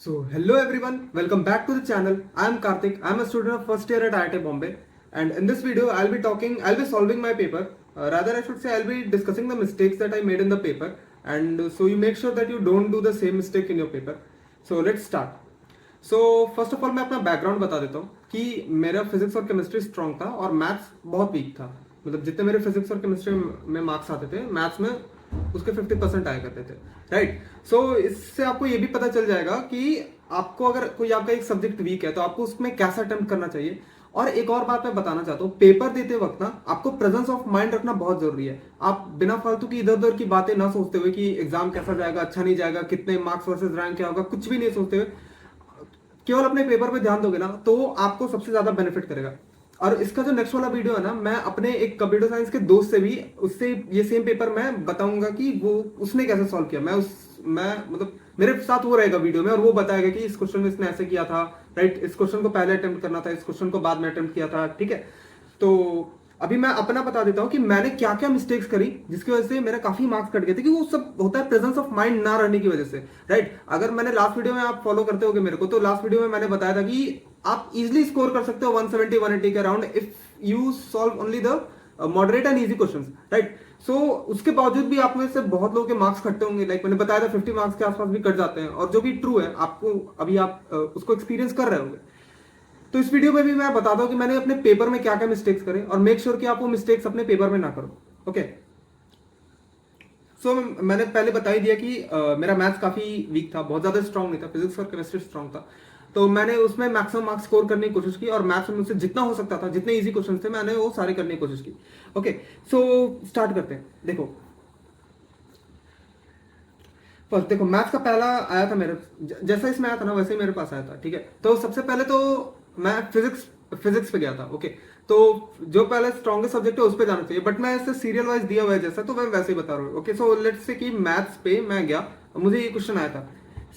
So, hello everyone, welcome back to the channel. I am Karthik. I am a student of first year at IIT Bombay, and in this video, I'll be solving my paper. Rather, I should say, I'll be discussing the mistakes that I made in the paper, and so you make sure that you don't do the same mistake in your paper. So, let's start. So, first of all, मैं अपना background बता देता हूँ कि मेरा physics और chemistry strong था और मैथ्स बहुत वीक था. मतलब जितने मेरे फिजिक्स और केमिस्ट्री में मार्क्स आते थे, मैथ्स में उसके 50% आया करते थे. राइट. सो इससे आपको ये भी पता चल जाएगा कि आपको अगर कोई आपका एक सब्जेक्ट वीक है तो आपको उसमें कैसा अटेम्प्ट करना चाहिए. और एक और बात मैं बताना चाहता हूँ, पेपर देते वक्त ना आपको प्रेजेंस ऑफ माइंड रखना बहुत जरूरी है. आप बिना फालतू की इधर उधर की बातें ना सोचते हुए कि एग्जाम कैसा जाएगा, अच्छा नहीं जाएगा, कितने मार्क्स वर्सेस रैंक क्या होगा, कुछ भी नहीं सोचते हुए केवल अपने पेपर पे ध्यान दोगे ना तो आपको सबसे ज्यादा बेनिफिट करेगा. और इसका जो नेक्स्ट वाला वीडियो है ना, मैं अपने एक कंप्यूटर साइंस के दोस्त से भी उससे ये सेम पेपर मैं बताऊंगा कि वो उसने कैसे सॉल्व किया. मैं मतलब मेरे साथ वो रहेगा वीडियो में और वो बताएगा कि इस क्वेश्चन में इसने ऐसे किया था. राइट. इस क्वेश्चन को पहले अटेम्प्ट करना था, इस क्वेश्चन को बाद में अटेम्प्ट किया था. ठीक है. तो अभी मैं अपना बता देता हूँ कि मैंने क्या क्या मिस्टेक्स करी जिसकी वजह से मेरा काफी मार्क्स कट गए थे. कि वो सब होता है प्रेजेंस ऑफ माइंड ना रहने की वजह से. राइट. अगर मैंने लास्ट वीडियो में आप फॉलो करते होगे मेरे को, तो लास्ट वीडियो में मैंने बताया था कि आप इजिली स्कोर कर सकते हो 170 180 के around if you solve only the moderate and easy questions. Right. So उसके बावजूद भी आप में से बहुत लोगों के मार्क्स कटते होंगे. लाइक मैंने बताया था 50 मार्क्स के आसपास भी कट जाते हैं. और जो भी ट्रू है, आपको अभी आप उसको एक्सपीरियंस कर रहे होंगे. तो इस वीडियो में भी मैं बताता हूं कि मैंने अपने पेपर में क्या क्या मिस्टेक्स करे और मेक श्योर कि आप वो मिस्टेक्स अपने पेपर में ना करो. ओके. सो मैंने पहले बता ही दिया कि मेरा मैथ्स काफी वीक था, बहुत ज्यादा स्ट्रांग नहीं था. फिजिक्स और केमिस्ट्री स्ट्रांग था. तो मैंने उसमें मैक्सिमम मार्क्स स्कोर करने की कोशिश की और मैथ्स में मुझसे जितना हो सकता था, जितने इजी क्वेश्चन थे मैंने वो सारे करने की कोशिश की. ओके. सो स्टार्ट करते हैं. देखो फर्स्ट देखो, मैथ्स का पहला आया था मेरे, जैसा इसमें आया था ना वैसे ही मेरे पास आया था. ठीक है. तो सबसे पहले तो मैं फिजिक्स पे गया था. ओके. तो जो पहले स्ट्रॉन्गेस्ट सब्जेक्ट है उस पे जाना चाहिए, बट मैं ऐसे सीरियल वाइज दिया हुआ है जैसा, तो मैं वैसे ही बता रहा हूँ. ओके. सो लेट्स से कि मैथ्स पे मैं गया, मुझे ये क्वेश्चन आया था.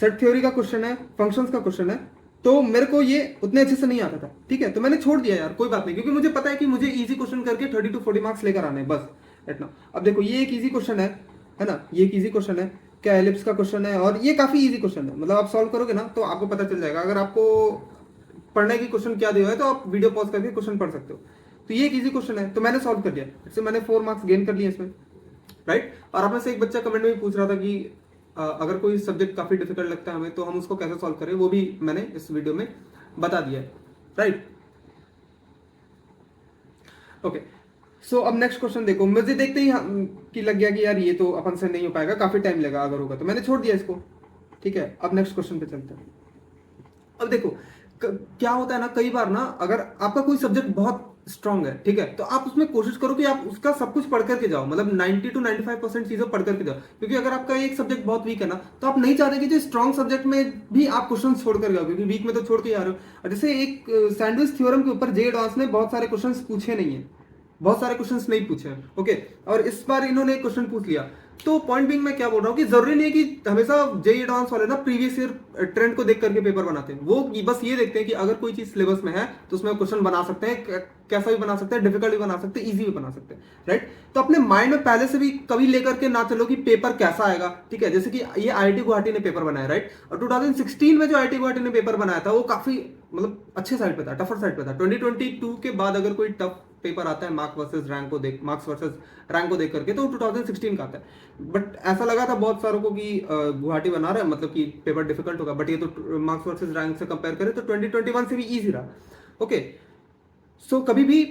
सेट थ्योरी का क्वेश्चन है, फंक्शंस का क्वेश्चन है. तो मेरे को ये उतने अच्छे से नहीं आता था. ठीक है. तो मैंने छोड़ दिया यार, कोई बात नहीं, क्योंकि मुझे पता है कि मुझे इजी क्वेश्चन करके 30 to 40 मार्क्स लेकर आने बस. इतना. अब देखो ये एक इजी क्वेश्चन है ना, ये एक इजी क्वेश्चन है. क्या एलिप्स का क्वेश्चन है और ये काफी इजी क्वेश्चन है. मतलब आप सॉल्व करोगे ना तो आपको पता चल जाएगा. अगर आपको पढ़ने की क्वेश्चन क्या दिया है तो आप वीडियो पॉज करके क्वेश्चन पढ़ सकते हो. तो ये एक इजी क्वेश्चन है, तो मैंने सॉल्व कर दिया. इससे मैंने 4 मार्क्स गेन कर लिए इसमें. राइट. और आप में से एक बच्चा कमेंट में भी पूछ रहा था कि अगर कोई सब्जेक्ट काफी डिफिकल्ट लगता है हमें तो हम उसको कैसे सॉल्व करें, वो भी मैंने इस वीडियो में बता दिया है. राइट. ओके. सो अब नेक्स्ट क्वेश्चन देखो, मुझे देखते ही कि लग गया कि यार ये तो अपन से नहीं हो पाएगा, काफी टाइम लगा, अगर होगा तो मैंने छोड़ दिया इसको. ठीक है. अब नेक्स्ट क्वेश्चन पे चलते हैं. अब देखो क्या होता है ना, कई बार ना अगर आपका कोई सब्जेक्ट बहुत स्ट्रांग है, ठीक है, तो आप उसमें कोशिश करो कि आप उसका सब कुछ पढ़ करके जाओ. मतलब 90 to 95% चीजें पढ़ करके जाओ. क्योंकि अगर आपका एक सब्जेक्ट बहुत वीक है ना, तो आप नहीं चाहते कि जो स्ट्रांग सब्जेक्ट में भी आप क्वेश्चन छोड़ कर जाओ, क्योंकि वीक में तो छोड़ के आ रहे हो. और जैसे एक सैंडविच थ्योरम के ऊपर जे एडवांस ने बहुत सारे क्वेश्चन पूछे नहीं है, बहुत सारे क्वेश्चंस नहीं पूछे हैं. ओके. और इस बार इन्होंने एक क्वेश्चन पूछ लिया. तो पॉइंट बिंग मैं क्या बोल रहा हूँ कि जरूरी नहीं है कि हमेशा जेई एडवांस वाले ना प्रीवियस ईयर ट्रेंड को देख करके पेपर बनाते हैं. वो बस ये देखते हैं कि अगर कोई चीज सिलेबस में है तो उसमें क्वेश्चन बना सकते हैं, कैसा भी बना सकते हैं, डिफिकल्ट भी बना सकते हैं, इजी भी बना सकते हैं. राइट. तो अपने माइंड में पहले से भी कभी लेकर के ना चलो कि पेपर कैसा आएगा. ठीक है. जैसे कि ये आईआईटी गुवाहाटी ने पेपर बनाया. राइट. और 2016 में जो आईआईटी गुवाहाटी ने पेपर बनाया था वो काफी मतलब अच्छे साइड पे था, टफर साइड पे था. 2022 के बाद अगर कोई टफ पेपर आता है मार्क्स वर्सेस रैंक को देख करके, तो 2016 का आता है. बट ऐसा लगा था बहुत सारों को कि गुवाहाटी बना रहा है, मतलब कि पेपर डिफिकल्ट होगा, बट ये तो मार्क्स वर्सेस रैंक से कंपेयर करें तो 2021 से भी इजी रहा. ओके. सो कभी भी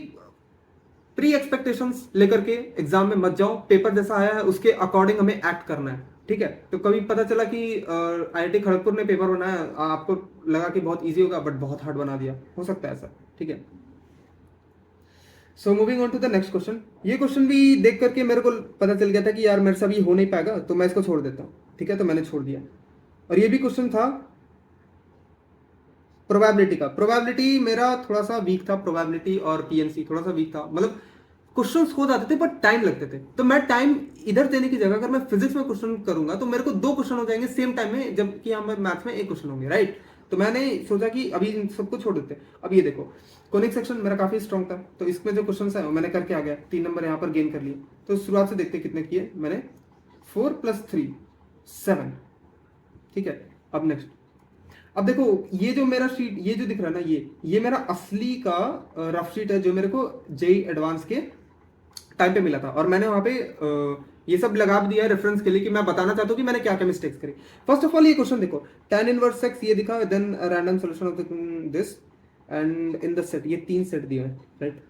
प्री एक्सपेक्टेशंस लेकर के एग्जाम में मत जाओ. पेपर जैसा आया है उसके अकॉर्डिंग हमें एक्ट करना है. ठीक है. तो कभी पता चला कि आईआईटी खड़गपुर ने पेपर बनाया, आपको लगा कि बहुत इजी होगा बट बहुत हार्ड बना दिया, हो सकता है ऐसा. ठीक है. So moving on to the next question. ये क्वेश्चन भी देख करके मेरे को पता चल गया था कि यार मेरे से अभी हो नहीं पाएगा, तो मैं इसको छोड़ देता हूँ. ठीक है. तो मैंने छोड़ दिया. और ये भी क्वेश्चन था प्रोबेबिलिटी का. प्रोबेबिलिटी मेरा थोड़ा सा वीक था, प्रोबेबिलिटी और पीएनसी थोड़ा सा वीक था. मतलब क्वेश्चंस हो जाते थे बट टाइम लगते थे. तो मैं टाइम इधर देने की जगह अगर मैं फिजिक्स में क्वेश्चन करूंगा तो मेरे को 2 क्वेश्चन हो जाएंगे सेम टाइम में, जबकि यहाँ मैथ्स में 1 क्वेश्चन होंगे. राइट. तो मैंने सोचा कि अभी इन सबको छोड़ देते. अब ये देखो, कोनिक सेक्शन मेरा काफी स्ट्रॉन्ग था, तो इसमें जो क्वेश्चन है मैंने करके आ गया. 3 नंबर यहाँ पर गेन कर लिए. तो शुरुआत से देखते कितने किए मैंने. 4 + 3 7. ठीक है. अब नेक्स्ट अब देखो ये जो मेरा शीट, ये जो दिख रहा है ना, ये मेरा असली का रफ शीट है जो मेरे को जेई एडवांस के टाइम पे मिला था, और मैंने वहां पे ये सब लगा भी दिया है रेफरेंस के लिए कि मैं बताना चाहता हूँ कि मैंने क्या क्या मिस्टेक्स करी। फर्स्ट ऑफ ऑल ये क्वेश्चन देखो, tan इनवर्स x ये दिखा, then random solution of this and in the set, ये 3 सेट दिए हैं, राइट।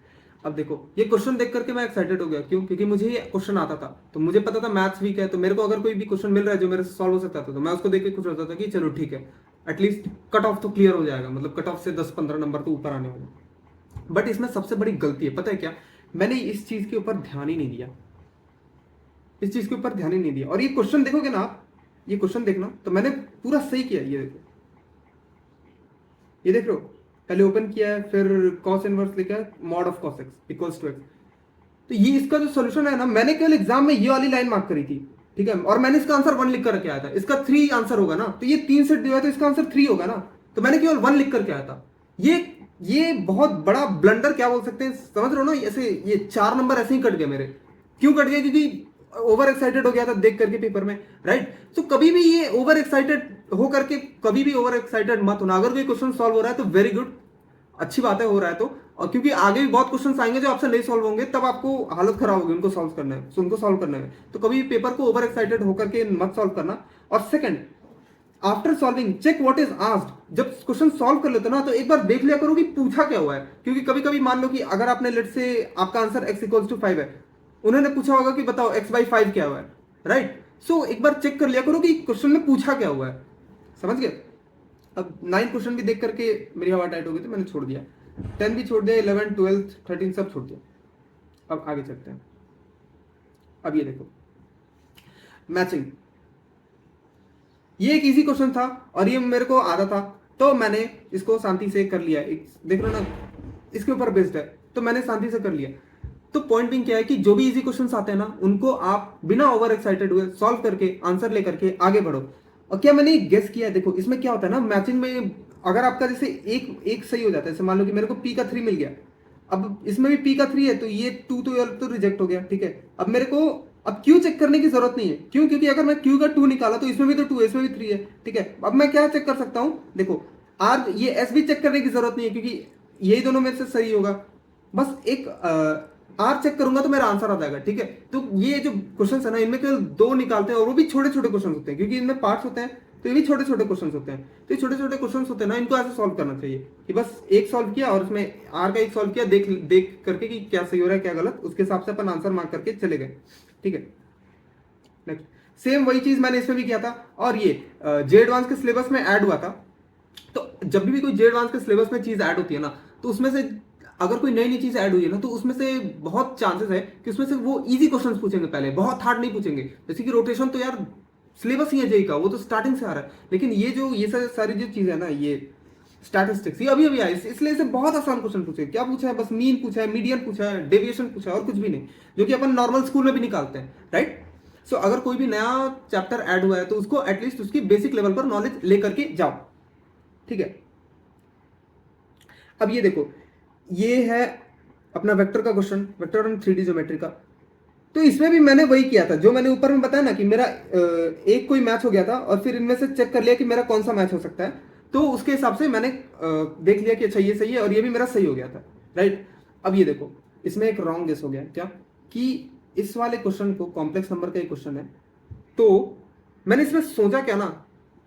अब देखो ये क्वेश्चन देख करके मैं एक्साइटेड हो गया, क्यों? क्योंकि मुझे ये क्वेश्चन आता था, तो मुझे पता था मैथ्स वीक है, तो मेरे को अगर कोई भी क्वेश्चन मिल रहा है जो मेरे से सॉल्व हो सकता था, तो मैं उसको देख के खुश होता था कि चलो ठीक है, एटलीस्ट कट ऑफ तो क्लियर हो जाएगा, मतलब कट ऑफ से 10-15 नंबर तो ऊपर आने वाले। बट इसमें सबसे बड़ी गलती है, पता है क्या? मैंने इस चीज के ऊपर ध्यान ही नहीं दिया, इस चीज के ऊपर ध्यान ही नहीं दिया। और ये क्वेश्चन देखोगे ना आप, ये क्वेश्चन देखना, तो मैंने पूरा सही किया। ये देखो, ये देख रहे हो, पहले ओपन किया है, फिर cos इनवर्स लिखा है, mod of cos x equals to x। तो ये इसका जो सॉल्यूशन है ना, मैंने केवल एग्जाम में ये वाली लाइन मार्क करी थी, ठीक है, और मैंने इसका आंसर 1 लिख कर आया था। इसका 3 आंसर होगा ना, तो ये 3 सेट दिया है, तो इसका आंसर 3 होगा ना, तो मैंने केवल 1 लिख करके आया था। ये बहुत बड़ा ब्लंडर क्या बोल सकते हैं, समझ रहे हो ना? ऐसे ये 4 नंबर ऐसे ही कट गए मेरे। क्यों कट गए? क्योंकि ओवर एक्साइटेड हो गया था देख करके पेपर में, राइट। तो कभी भी ये ओवर एक्साइटेड हो करके कभी भी ओवर एक्साइटेड मत होना। अगर कोई क्वेश्चन सॉल्व हो रहा है तो वेरी गुड, अच्छी बात है, हो रहा है तो। और क्योंकि आगे भी बहुत क्वेश्चन आएंगे जो आपसे नहीं सॉल्व होंगे, तब आपको हालत खराब होगी उनको सॉल्व करने में, उनको सॉल्व करने में। तो कभी भी पेपर को ओवर एक्साइटेड होकर के मत सॉल्व करना। और second, after solving check what is asked. जब क्वेश्चन सॉल्व कर लेते हो ना, तो एक बार देख लिया करो कि पूछा क्या हुआ है। क्योंकि कभी कभी मान लो कि अगर आपने लेट से आपका आंसर x इक्वल्स टू 5 है, उन्होंने पूछा होगा कि बताओ x बाई 5 क्या हुआ है, राइट। सो एक बार चेक कर लिया करो कि क्वेश्चन में पूछा क्या हुआ है, समझ गए। अब 9 क्वेश्चन भी देख करके मेरी हवा टाइट हो गई, तो मैंने छोड़ दिया। 10 भी छोड़ दिया, 11, 12, 13 सब छोड़ दिया। अब आगे चलते हैं। अब ये देखो, मैचिंग, ये एक इजी क्वेश्चन था और ये मेरे को आता था, तो मैंने इसको शांति से कर लिया। देख रहे हो ना, इसके ऊपर बेस्ड है, तो मैंने शांति से कर लिया। तो पॉइंट बिंग क्या है कि जो भी इजी क्वेश्चंस आते हैं ना, उनको आप बिना ओवर एक्साइटेड हुए सॉल्व करके आंसर लेकर के आगे बढ़ो। और क्या मैंने गेस किया है, देखो इसमें क्या होता है ना, मैचिंग में अगर आपका जैसे एक सही हो जाता है, जैसे मान लो कि मेरे को पी का 3 मिल गया, अब इसमें भी पी का 3 है, तो ये 2 तो रिजेक्ट हो गया, ठीक है। अब मेरे को अब क्यू चेक करने की जरूरत नहीं है, क्यों? क्योंकि अगर मैं क्यू का 2 निकाला तो इसमें भी तो 2 है, इसमें भी 3 है, ठीक है। अब मैं क्या चेक कर सकता हूं, देखो आर, ये एस भी चेक करने की जरूरत नहीं है, क्योंकि यही दोनों मेरे से सही होगा। बस एक आर चेक करूंगा तो मेरा आंसर आ जाएगा, ठीक है। तो ये जो क्वेश्चन है ना, इनमें केवल 2 निकालते हैं, और वो भी छोटे छोटे क्वेश्चन होते हैं, क्योंकि इनमें पार्ट्स होते हैं, तो ये भी छोटे छोटे क्वेश्चन होते हैं। तो ये छोटे छोटे क्वेश्चन होते हैं ना, इनको ऐसे सॉल्व करना चाहिए कि बस एक सॉल्व किया और उसमें आर का एक सॉल्व किया, देख देख करके कि क्या सही हो रहा है क्या गलत, उसके हिसाब से अपन आंसर मार्क करके चले गए, ठीक है। नेक्स्ट सेम वही चीज मैंने इसमें भी किया था, और ये जे एडवांस के सिलेबस में ऐड हुआ था। तो जब भी कोई जे एडवांस के सिलेबस में चीज ऐड होती है ना, तो उसमें से अगर कोई नई नई चीज ऐड हुई है ना, तो उसमें से बहुत चांसेस है कि उसमें से वो इजी क्वेश्चंस पूछेंगे पहले, बहुत हार्ड नहीं पूछेंगे। जैसे कि रोटेशन तो यार सिलेबस ही है जेई का, वो तो स्टार्टिंग से आ रहा है। लेकिन ये जो ये सारी जो चीजें है ना, ये स्टैटिस्टिक्स, ये अभी अभी आई, इसलिए इसे बहुत आसान क्वेश्चन पूछे। क्या पूछा है? बस मीन पूछा है, मीडियन पूछा है, डेविएशन पूछा है, और कुछ भी नहीं, जो कि अपन नॉर्मल स्कूल में भी निकालते हैं, राइट। सो अगर कोई भी नया चैप्टर ऐड हुआ है, तो उसको एटलीस्ट उसकी बेसिक लेवल पर नॉलेज लेकर के जाओ, ठीक है। अब ये देखो, ये है अपना वेक्टर का question, vector and 3D geometry का। तो इसमें भी मैंने वही किया था जो मैंने ऊपर में बताया ना, कि मेरा एक कोई मैच हो गया था, और फिर इनमें से चेक कर लिया कि मेरा कौन सा मैच हो सकता है। तो उसके हिसाब से मैंने देख लिया कि अच्छा ये सही है, और ये भी मेरा सही हो गया था, राइट। अब ये देखो, इसमें एक रॉन्ग गेस हो गया, क्या? कि इस वाले क्वेश्चन को, कॉम्प्लेक्स नंबर का एक क्वेश्चन है, तो मैंने इसमें सोचा क्या ना,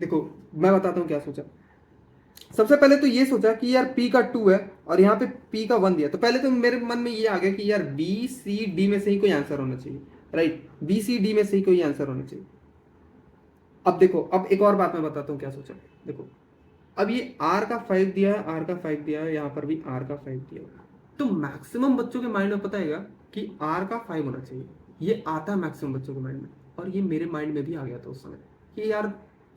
देखो मैं बताता हूँ क्या सोचा। सबसे पहले तो ये सोचा कि यार p का 2 है और यहाँ पे p का 1 दिया, तो पहले तो मेरे मन में ये आ गया कि यार b c d में से ही कोई आंसर होना चाहिए, राइट। b c d में से ही कोई आंसर होना चाहिए। अब देखो, अब एक और बात मैं बताता हूँ क्या सोचा। देखो, अब ये r का 5 दिया है, r का 5 दिया है, यहाँ पर भी r का 5 दिया है, तो मैक्सिमम बच्चों के माइंड में पता है कि r का 5 होना चाहिए। ये आता है मैक्सिमम बच्चों के माइंड में, और ये मेरे माइंड में भी आ गया था उस समय कि यार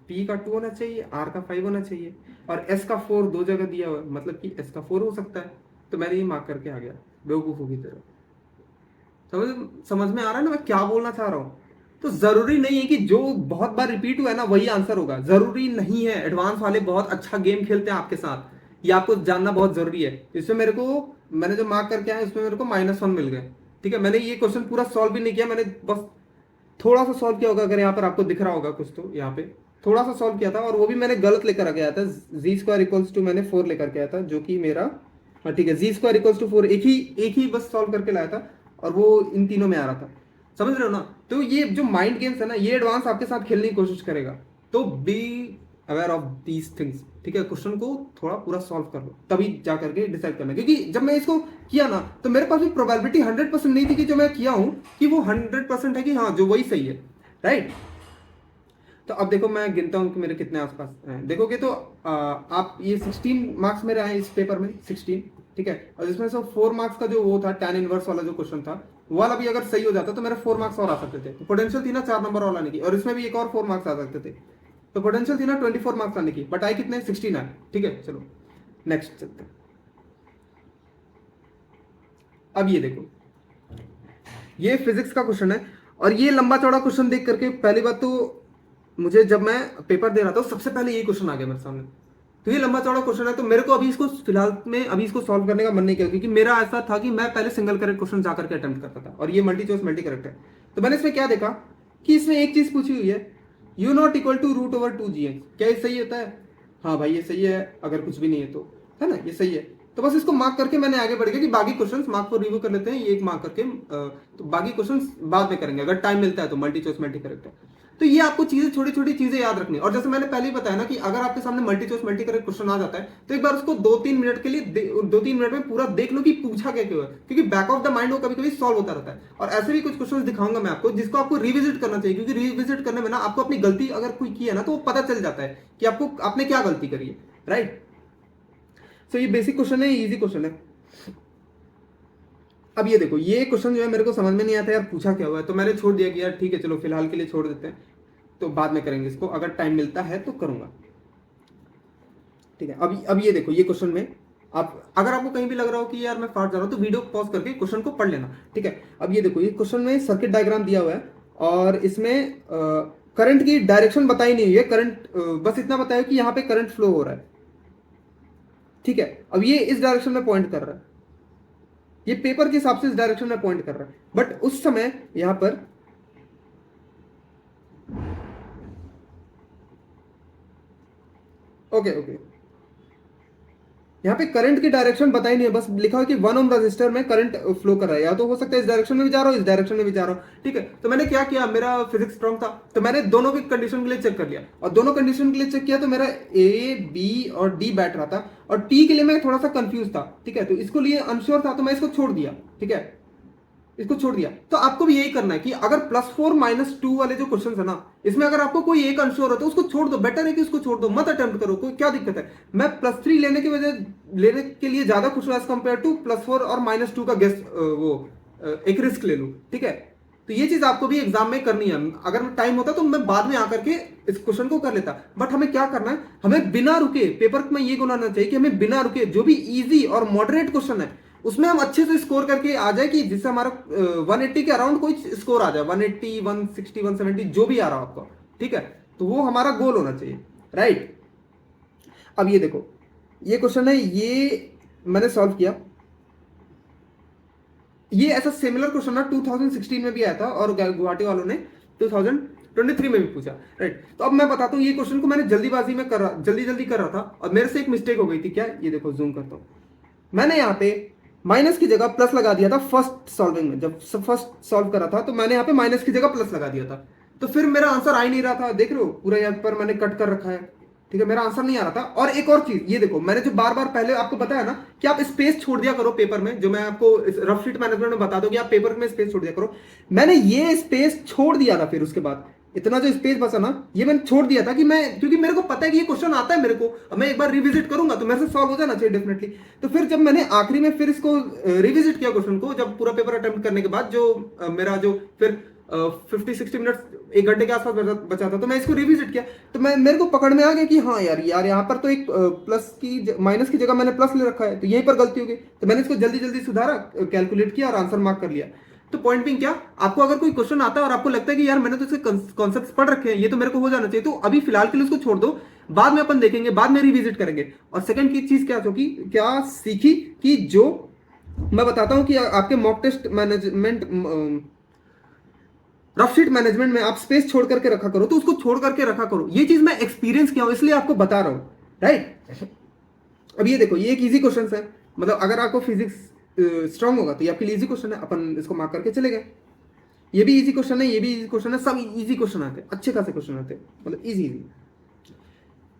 p का 2 होना चाहिए, r का 5 होना चाहिए, और s का 4 2 जगह दिया हुआ है, मतलब कि s का 4 हो सकता है। तो मैंने ये मार्क करके आ गया, बेवकूफों की तरह। समझ में आ रहा है ना मैं क्या बोलना चाह रहा हूँ? तो जरूरी नहीं है कि जो बहुत बार रिपीट हुआ है ना वही आंसर होगा, जरूरी नहीं है। एडवांस वाले बहुत अच्छा गेम खेलते हैं आपके साथ, ये आपको जानना बहुत जरूरी है। इसमें मेरे को, मैंने जो मार्क करके आया उसमें मेरे को -1 मिल गए, ठीक है। मैंने ये क्वेश्चन पूरा सॉल्व भी नहीं किया, मैंने बस थोड़ा सा सॉल्व किया होगा, अगर यहाँ पर आपको दिख रहा होगा कुछ, तो यहाँ पे थोड़ा सा सॉल्व किया था, और वो भी मैंने गलत लेकर आ गया था। जी स्क्वायर इक्वल्स टू मैंने 4 लेकर के आया था, जो कि मेरा, हाँ ठीक है, जी स्क्वायर इक्वल्स टू 4 एक ही बस सॉल्व करके लाया था, और वो इन तीनों में आ रहा था। समझ रहे हो ना? तो ये जो माइंड गेम्स है ना, ये एडवांस आपके साथ खेलने की कोशिश करेगा। तो be aware of these things, ठीक है? क्वेश्चन को थोड़ा पूरा सॉल्व कर लो, तभी जा करके डिसाइड करना। क्योंकि जब मैं इसको किया ना, तो मेरे पास भी प्रोबेबिलिटी 100% नहीं थी कि जो मैं किया हूं कि वो 100% है कि हाँ जो वही सही है, राइट? तो अब देखो मैं गिनता हूं कि मेरे कितने आसपास हैं। देखोगे तो आप ये 16 मार्क्स मेरे आए इस पेपर में, 16, ठीक है? और इसमें से 4 मार्क्स का जो वो था tan इनवर्स वाला जो क्वेश्चन था, वो वाला भी अगर सही हो जाता तो मेरे 4 मार्क्स और आ सकते थे। तो पोटेंशियल थी ना 4 नंबर और आने की, और इसमें भी एक और 4 मार्क्स आ सकते थे। तो पोटेंशियल थी ना 24 मार्क्स आने की, बट आए कितने? 16 आए, ठीक है? चलो नेक्स्ट चलते हैं। अब ये देखो, ये फिजिक्स का क्वेश्चन है, और ये लंबा चौड़ा क्वेश्चन देख करके पहली बात तो मुझे, जब मैं पेपर दे रहा था सबसे पहले ये क्वेश्चन आ गया मेरे सामने। तो ये लंबा चौड़ा क्वेश्चन है, तो मेरे को अभी इसको फिलहाल में अभी इसको सॉल्व करने का मन नहीं किया, क्योंकि मेरा ऐसा था कि मैं पहले सिंगल करेक्ट क्वेश्चन जाकर के अटेम्प्ट करता था, और ये मल्टी चॉइस मल्टी करेक्ट है। तो मैंने इसमें क्या देखा कि इसमें एक चीज पूछी हुई है, u not equal to root over 2gx। क्या ये सही होता है? हाँ भाई ये सही है, अगर कुछ भी नहीं है तो, है ना? ये सही है। तो बस इसको मार्क करके मैंने आगे बढ़ गया कि बाकी क्वेश्चंस मार्क को रिव्यू कर लेते हैं, ये एक मार्क करके तो बाकी क्वेश्चंस बाद में करेंगे, अगर टाइम मिलता है तो। मल्टी चॉइस मल्टी करेक्ट है, तो ये आपको चीजें, छोटी छोटी चीजें याद रखनी है। और जैसे मैंने पहले ही बताया ना कि अगर आपके सामने multi choice multi correct question आ जाता है, तो एक बार उसको 2-3 मिनट के लिए 2-3 मिनट में पूरा देख लो कि पूछा क्या क्यों है, क्योंकि बैक ऑफ द माइंड वो कभी कभी सॉल्व होता रहता है। और ऐसे भी कुछ क्वेश्चन दिखाऊंगा मैं आपको, जिसको आपको रिविजिट करना चाहिए, क्योंकि रिविजिट करने में ना आपको अपनी गलती अगर कोई की है ना, तो वो पता चल जाता है कि आपको आपने क्या गलती करी है, राइट? सो ये बेसिक क्वेश्चन है, इजी क्वेश्चन है। अब ये देखो, ये क्वेश्चन जो है मेरे को समझ में नहीं आता यार, पूछा क्या हुआ है, तो मैंने छोड़ दिया कि यार ठीक है चलो फिलहाल के लिए छोड़ देते हैं, तो बाद में करेंगे इसको, अगर टाइम मिलता है तो करूंगा, ठीक है? अब ये देखो, ये क्वेश्चन में आप, अगर आपको कहीं भी लग रहा हो कि यार मैं फाट जा रहा हूं, तो वीडियो पॉज करके क्वेश्चन को पढ़ लेना, ठीक है? अब ये देखो, ये क्वेश्चन में सर्किट डायग्राम दिया हुआ है, और इसमें करंट की डायरेक्शन बताई नहीं हुई है। करंट बस इतना बताया कि यहाँ पे करंट फ्लो हो रहा है, ठीक है? अब ये इस डायरेक्शन में पॉइंट कर रहा है, ये पेपर के हिसाब से इस डायरेक्शन में पॉइंट कर रहा है, बट उस समय यहां पर ओके ओके, यहाँ पे करंट की डायरेक्शन बताई नहीं है, बस लिखा है कि 1 ओम रजिस्टर में करंट फ्लो कर रहा है, या तो हो सकता है इस डायरेक्शन में भी जा रहा हो, इस डायरेक्शन में भी जा रहा हो, ठीक है? तो मैंने क्या किया, मेरा फिजिक्स स्ट्रांग था, तो मैंने दोनों की कंडीशन के लिए चेक कर लिया, और दोनों कंडीशन के लिए चेक किया तो मेरा ए बी और डी बैठ रहा था, और टी के लिए मैं थोड़ा सा कंफ्यूज था, ठीक है? तो इसको लिए अनश्योर था, तो मैं इसको छोड़ दिया, ठीक है? इसको छोड़ दिया। तो आपको भी यही करना है कि अगर +4 -2 वाले जो क्वेश्चन है ना, इसमें अगर आपको कोई एक अनश्योर हो तो उसको छोड़ दो, बेटर है कि उसको छोड़ दो, मत अटेम्प्ट करो, कोई क्या दिक्कत है? मैं +3 लेने की वजह, लेने के लिए ज्यादा खुश हूं एज कंपेयर टू +4 और -2 का गेस, एक रिस्क ले लूं, ठीक है? तो ये चीज आपको भी एग्जाम में करनी है। अगर टाइम होता तो मैं बाद में आकर के इस क्वेश्चन को कर लेता, बट हमें क्या करना है, हमें बिना रुके पेपर में ये गुण आना चाहिए कि हमें बिना रुके जो भी इजी और मॉडरेट क्वेश्चन है उसमें हम अच्छे से स्कोर करके आ जाए, कि जिससे हमारा 180 के अराउंड कोई स्कोर आ जाए, 180 160 170 जो भी आ रहा हो आपको, ठीक है? तो वो हमारा गोल होना चाहिए, राइट? अब ये देखो, ये क्वेश्चन है, ये मैंने सॉल्व किया, ये ऐसा सिमिलर क्वेश्चन ना 2016 में भी आया था, और गुवाहाटी वालों ने 2023 में भी पूछा, राइट? तो अब मैं बताता हूँ, ये क्वेश्चन को मैंने जल्दीबाजी में कर रहा, जल्दी कर रहा था, और मेरे से एक मिस्टेक हो गई थी। क्या? ये देखो, जूम करता हूँ, मैंने यहाँ पे माइनस की जगह प्लस लगा दिया था फर्स्ट सॉल्विंग में, जब फर्स्ट सॉल्व करा था, तो मैंने यहाँ पे माइनस की जगह प्लस लगा दिया था, तो फिर मेरा आंसर आ ही नहीं रहा था। देख रहे हो, पूरा यहाँ पर मैंने कट कर रखा है, ठीक है? मेरा आंसर नहीं आ रहा था। और एक और चीज, ये देखो, मैंने जो बार बार पहले आपको बताया ना कि आप स्पेस छोड़ दिया करो पेपर में, जो मैं आपको रफ शीट मैनेजमेंट में बता दो कि आप पेपर में स्पेस छोड़ दिया करो, मैंने ये स्पेस छोड़ दिया था। फिर उसके बाद इतना जो स्पेस बचा ना, ये मैंने छोड़ दिया था कि मैं, क्योंकि मेरे को पता है कि ये क्वेश्चन आता है मेरे को, अब मैं एक बार रिविजिट करूंगा तो मेरे से सॉल्व हो जाना चाहिए डेफिनेटली। तो फिर जब मैंने आखिरी में फिर इसको रिविजिट किया क्वेश्चन को, जब पूरा पेपर अटेम्प्ट करने के बाद, जो मेरा जो फिर 50-60 मिनट, 1 घंटे के आसपास बचा था, तो मैं इसको रिविजिट किया, तो मैं, मेरे को पकड़ में आ गया कि हाँ यार यहाँ पर तो एक प्लस की माइनस की जगह मैंने प्लस ले रखा है, तो यहीं पर गलती हो गई। तो मैंने इसको जल्दी जल्दी सुधारा, कैलकुलेट किया और आंसर मार्क कर लिया। तो पॉइंट बिंग क्या, आपको अगर कोई क्वेश्चन आता है और आपको लगता है कि यार मैंने तो इसके कॉन्सेप्ट्स पढ़ रखे हैं, ये तो मेरे को हो जाना चाहिए, तो अभी फिलहाल के लिए उसको छोड़ दो, बाद में अपन देखेंगे, बाद में रिविजिट करेंगे। और सेकंड की चीज क्या सीखी कि जो मैं बताता हूं कि आपके mock test management, rough sheet management में आप स्पेस छोड़ करके रखा करो, तो उसको छोड़ करके रखा करो। ये चीज मैं एक्सपीरियंस किया हूं इसलिए आपको बता रहा हूं, राइट। अब ये देखो, ये एक इजी क्वेश्चन है, मतलब अगर आपको फिजिक्स स्ट्रांग होगा तो ये आपके लिए इजी क्वेश्चन है, अपन इसको मार्क करके चले गए। ये भी इजी क्वेश्चन है, ये भी इजी क्वेश्चन है, सब इजी क्वेश्चन आते हैं, अच्छे खासे क्वेश्चन आते हैं, मतलब इजी इजी।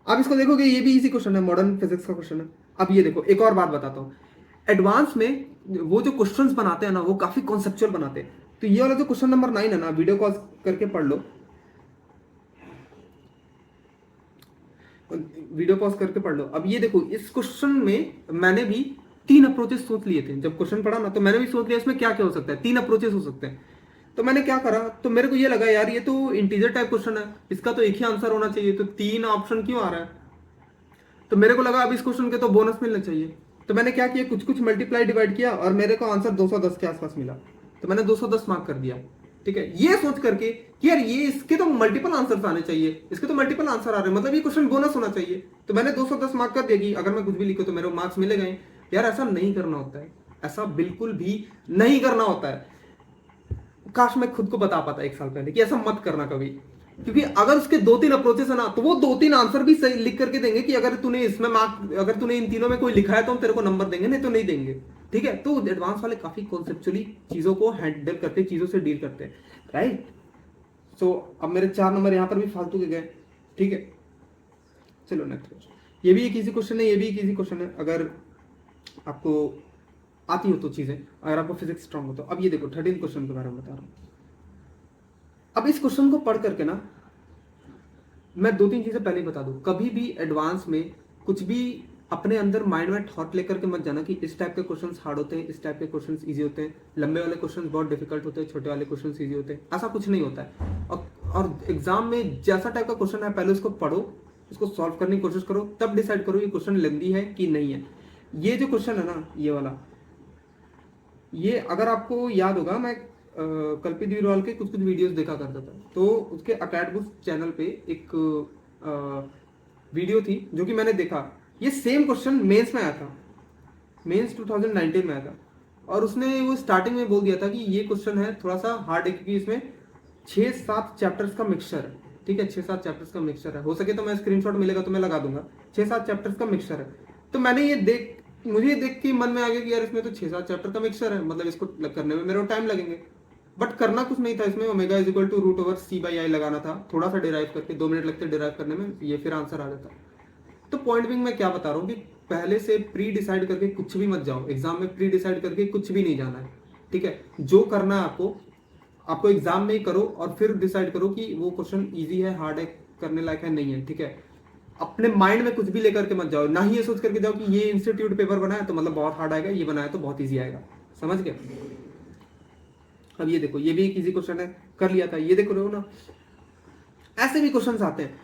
आप इसको देखोगे, ये भी इजी क्वेश्चन है, मॉडर्न फिजिक्स का क्वेश्चन है। अब ये देखो, एक और बात बताता हूँ, एडवांस में वो जो क्वेश्चंस बनाते हैं ना, वो काफी कॉन्सेप्चुअल बनाते हैं। तो ये वाला जो क्वेश्चन नंबर 9 है ना, वीडियो कॉल करके पढ़ लो, वीडियो पॉज करके पढ़ लो। अब ये देखो, इस क्वेश्चन में मैंने भी 3 अप्रोचेस सोच लिए थे। जब क्वेश्चन पढ़ा ना, तो मैंने भी सोच लिया इसमें क्या क्या हो सकता है, 3 अप्रोचेस हो सकते हैं। तो मैंने क्या करा, तो मेरे को ये लगा यार ये तो इंटीजर टाइप क्वेश्चन है, इसका तो एक ही आंसर होना चाहिए, तो 3 ऑप्शन क्यों आ रहा है। तो मेरे को लगा अब इस क्वेश्चन के तो बोनस मिलना चाहिए। तो मैंने क्या किया, कुछ कुछ मल्टीप्लाई डिवाइड किया और मेरे को आंसर 210 के आसपास मिला। तो मैंने 210 मार्क कर दिया, ठीक है। ये सोच करके कि यार ये इसके तो मल्टीपल आंसर्स आने चाहिए, इसके तो मल्टीपल आंसर आ रहे हैं, मतलब ये क्वेश्चन बोनस होना चाहिए। तो मैंने 210 मार्क कर दिया कि अगर मैं कुछ भी लिखूं तो मेरे मार्क्स मिले गए। यार ऐसा नहीं करना होता है, ऐसा बिल्कुल भी नहीं करना होता है। काश मैं खुद को बता पाता 1 साल पहले कि ऐसा मत करना कभी, क्योंकि अगर उसके 2-3 अप्रोचेस है ना, तो वो 2-3 आंसर भी सही लिख करके देंगे कि अगर तूने इसमें मार्क, अगर तूने इन तीनों में कोई लिखा है तो हम तेरे को नंबर देंगे, नहीं तो नहीं देंगे, ठीक है। तो एडवांस वाले काफी कॉन्सेप्चुअली चीजों को हैंडल करते, चीजों से डील करते हैं, राइट। सो अब मेरे 4 नंबर यहां पर भी फालतू के गए, ठीक है। चलो नेक्स्ट क्वेश्चन, ये भी एक इजी क्वेश्चन है, ये भी एक इजी क्वेश्चन है, अगर आपको आती हो तो चीजें, अगर आपको फिजिक्स स्ट्रांग हो तो। अब ये देखो 13 क्वेश्चन के बारे में बता रहा हूं। अब इस क्वेश्चन को पढ़ करके ना, मैं 2-3 चीजें पहले ही बता दूं, कभी भी एडवांस में कुछ भी अपने अंदर माइंड में थॉट लेकर के मत जाना कि इस टाइप के क्वेश्चंस हार्ड होते हैं, इस टाइप के क्वेश्चंस इजी होते हैं, लंबे वाले क्वेश्चंस बहुत डिफिकल्ट होते हैं, छोटे वाले क्वेश्चंस इजी होते हैं। ऐसा कुछ नहीं होता है। और एग्जाम में जैसा टाइप का क्वेश्चन है, पहले उसको पढ़ो, उसको सॉल्व करने की कोशिश करो, तब डिसाइड करो ये क्वेश्चन लेंदी है कि नहीं है। ये जो क्वेश्चन है ना, ये वाला, ये अगर आपको याद होगा, मैं कल्पित वीरवाल के कुछ कुछ वीडियोस देखा करता था, तो उसके अकेडबुक चैनल पे एक वीडियो थी जो कि मैंने देखा। ये सेम क्वेश्चन मेंस में आया था, मेंस 2019 में आया था, और उसने वो स्टार्टिंग में बोल दिया था कि ये क्वेश्चन है थोड़ा सा हार्ड है, क्योंकि इसमें 6-7 चैप्टर्स का मिक्सचर है, ठीक है। 6-7 चैप्टर्स का मिक्सचर है, हो सके तो मैं स्क्रीनशॉट मिलेगा तो मैं लगा दूंगा। 6-7 चैप्टर्स का मिक्सचर है। तो मैंने मुझे देख के मन में आ गया कि यार इसमें तो 6-7 चैप्टर का मिक्सचर है, मतलब इसको करने में मेरे को टाइम लगेंगे। बट करना कुछ नहीं था इसमें, omega is equal to root over c/i लगाना था, थोड़ा सा डिराइव करके 2 मिनट लगते डिराइव करने में, ये फिर आंसर आ जाता। तो पॉइंट बिंग मैं क्या बता रहा हूँ कि पहले से प्री डिसाइड करके कुछ भी मत जाओ, एग्जाम में प्री डिसाइड करके कुछ भी नहीं जाना है, ठीक है। जो करना है आपको एग्जाम में ही करो, और फिर डिसाइड करो कि वो क्वेश्चन ईजी है, हार्ड है, करने लायक है, नहीं है, ठीक है। अपने माइंड में कुछ भी लेकर के मत जाओ, ना ही ये सोच करके जाओ कि ये इंस्टीट्यूट पेपर बनाया तो मतलब बहुत हार्ड आएगा, ये बनाया तो बहुत ईजी आएगा, समझ गए। अब ये देखो, ये भी एक इजी क्वेश्चन है, कर लिया था, ये देखो ना, ऐसे भी क्वेश्चंस आते हैं।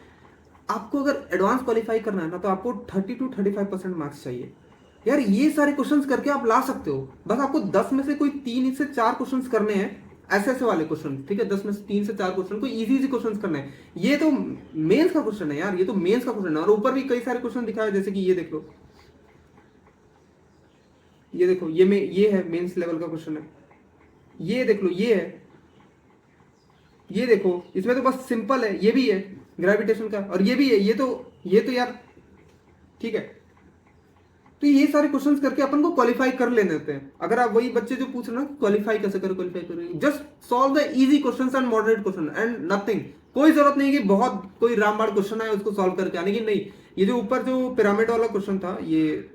आपको अगर एडवांस क्वालिफाई करना है ना, तो आपको 30-35% मार्क्स चाहिए। यार ये सारे क्वेश्चंस करके आप ला सकते हो, बस आपको 10 में से कोई 3 से 4 क्वेश्चंस करने हैं, ऐसे वाले क्वेश्चन, ठीक है। 10 में से 3 से 4 क्वेश्चन को इजी क्वेश्चंस करने हैं। ये तो मेंस का क्वेश्चन है यार, ये तो मेंस का क्वेश्चन है, और ऊपर भी कई सारे क्वेश्चन दिखाए, जैसे कि ये देख लो, ये देखो, ये है मेंस लेवल का क्वेश्चन है, ये देख लो, ये है, ये देखो, इसमें तो बस सिंपल है, ये भी है ग्रेविटेशन का, और ये भी है, ये तो यार, ठीक है। तो ये सारे क्वेश्चंस करके अपन को क्वालिफाई कर लेने होते हैं। अगर आप वही बच्चे जो पूछ रहे हो क्वालिफाई कैसे करो, क्वालिफाई करो, just solve the easy questions and moderate question and nothing. कोई जरूरत नहीं कि बहुत कोई रामबाण क्वेश्चन है उसको सॉल्व करके आने की, नहीं। ये जो ऊपर जो पिरामिड वाला क्वेश्चन था, ये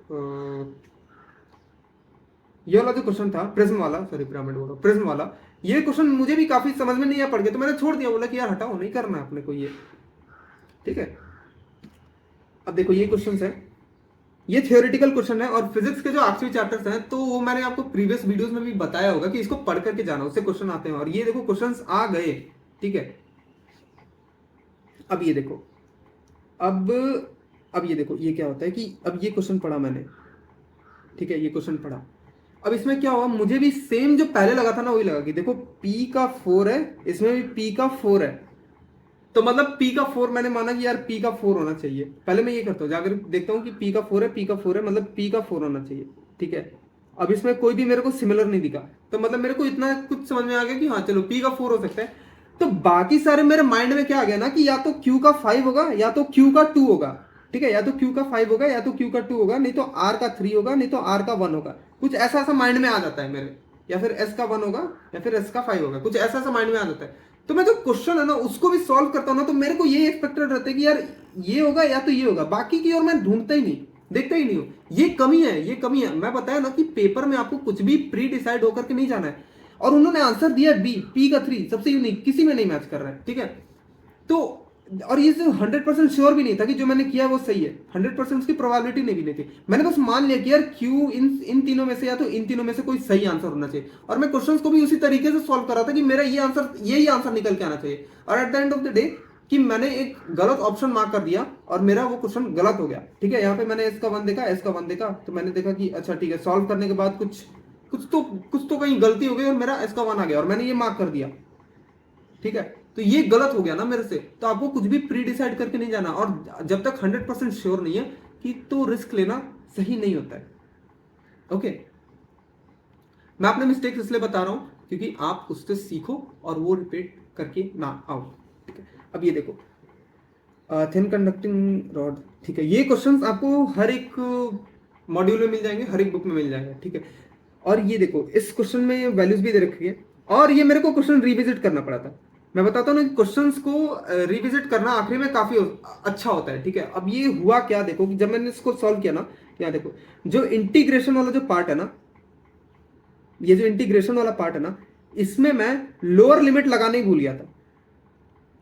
वाला जो क्वेश्चन था, प्रिज्म वाला, सॉरी पिरामिड वाला, प्रिज्म वाला, ये क्वेश्चन मुझे भी काफी समझ में नहीं आया पड़ गया, तो मैंने छोड़ दिया, बोला कि यार हटाओ, नहीं करना है अपने को ये, ठीक है। अब देखो ये क्वेश्चन है, ये थियोरेटिकल क्वेश्चन है, और फिजिक्स के जो आखिरी चैप्टर्स हैं तो वो मैंने आपको प्रीवियस वीडियोस में भी बताया होगा कि इसको पढ़ करके जाना, उससे क्वेश्चन आते हैं। और ये देखो क्वेश्चंस आ गए, ठीक है। अब ये देखो, अब ये देखो, ये क्या होता है कि अब ये क्वेश्चन पढ़ा मैंने, ठीक है, ये क्वेश्चन पढ़ा। अब इसमें क्या हुआ, मुझे भी सेम जो पहले लगा था ना वही लगा कि देखो P का 4 है, इसमें भी P का 4 है, तो मतलब P का 4 मैंने माना कि यार P का 4 होना चाहिए। पहले मैं ये करता हूँ, जाकर देखता हूँ कि P का 4 है, P का 4 है, मतलब P का 4 होना चाहिए, ठीक है। अब इसमें कोई भी मेरे को सिमिलर नहीं दिखा, तो मतलब मेरे को इतना कुछ समझ में आ गया कि हाँ चलो P का 4 हो सकता है। तो बाकी सारे मेरे माइंड में क्या आ गया ना कि या तो Q का 5 होगा या तो Q का 2 होगा, ठीक है, या तो Q का 5 होगा या तो Q का 2 होगा, नहीं तो R का 3 होगा, नहीं तो R का 1 होगा, कुछ ऐसा ऐसा माइंड में आ जाता है मेरे, या फिर S का 1 होगा या फिर S का 5 होगा, कुछ ऐसा ऐसा माइंड में आ जाता है। तो मैं जो क्वेश्चन है ना उसको भी सॉल्व करता हूँ ना, तो मेरे को ये एक्सपेक्टेड रहता है कि यार ये होगा या तो ये होगा, बाकी की और मैं ढूंढता ही नहीं, देखता ही नहीं हूँ। ये कमी है, ये कमी है। मैं बताया ना कि पेपर में आपको कुछ भी प्री डिसाइड होकर के नहीं जाना है, और उन्होंने आंसर दिया बी, पी का 3 सबसे यूनिक, किसी में नहीं मैच कर रहा है, ठीक है। तो और ये 100% श्योर भी नहीं था कि जो मैंने किया वो सही है, 100% उसकी प्रोबेबिलिटी नहीं थी। मैंने बस मान लिया कि यार क्यू इन तीनों में से या तो इन तीनों में से कोई सही आंसर होना चाहिए, और मैं क्वेश्चंस को भी उसी तरीके से सॉल्व कर रहा था कि मेरा ये आंसर, यही आंसर निकल के आना चाहिए। और at the end of the day कि मैंने एक गलत ऑप्शन मार्क कर दिया और मेरा वो क्वेश्चन गलत हो गया, ठीक है। यहाँ पे मैंने एस का 1 देखा, एस का 1 देखा, तो मैंने देखा कि अच्छा ठीक है, सॉल्व करने के बाद कुछ तो कहीं गलती हो गई और मेरा एस का 1 आ गया और मैंने ये मार्क कर दिया, ठीक है। तो ये गलत हो गया ना मेरे से। तो आपको कुछ भी प्री डिसाइड करके नहीं जाना, और जब तक 100% श्योर नहीं है कि तो रिस्क लेना सही नहीं होता है। ओके, मैं अपने मिस्टेक्स इसलिए बता रहा हूं क्योंकि आप उससे सीखो और वो रिपीट करके ना आओ, ठीक है। अब ये देखो, थिन कंडक्टिंग रॉड, ठीक है, ये क्वेश्चंस आपको हर एक मॉड्यूल में मिल जाएंगे, हर एक बुक में मिल जाएगा, ठीक है। और ये देखो, इस क्वेश्चन में वैल्यूज भी दे रखी है, और ये मेरे को क्वेश्चन रिविजिट करना पड़ा था। मैं बताता हूँ ना, क्वेश्चंस को रिविजिट करना आखिरी में काफी अच्छा होता है, ठीक है। अब ये हुआ क्या, देखो कि जब मैंने इसको सॉल्व किया ना, यहाँ देखो, जो इंटीग्रेशन वाला जो पार्ट है ना, ये जो इंटीग्रेशन वाला पार्ट है ना, इसमें मैं लोअर लिमिट लगाने ही भूल गया था।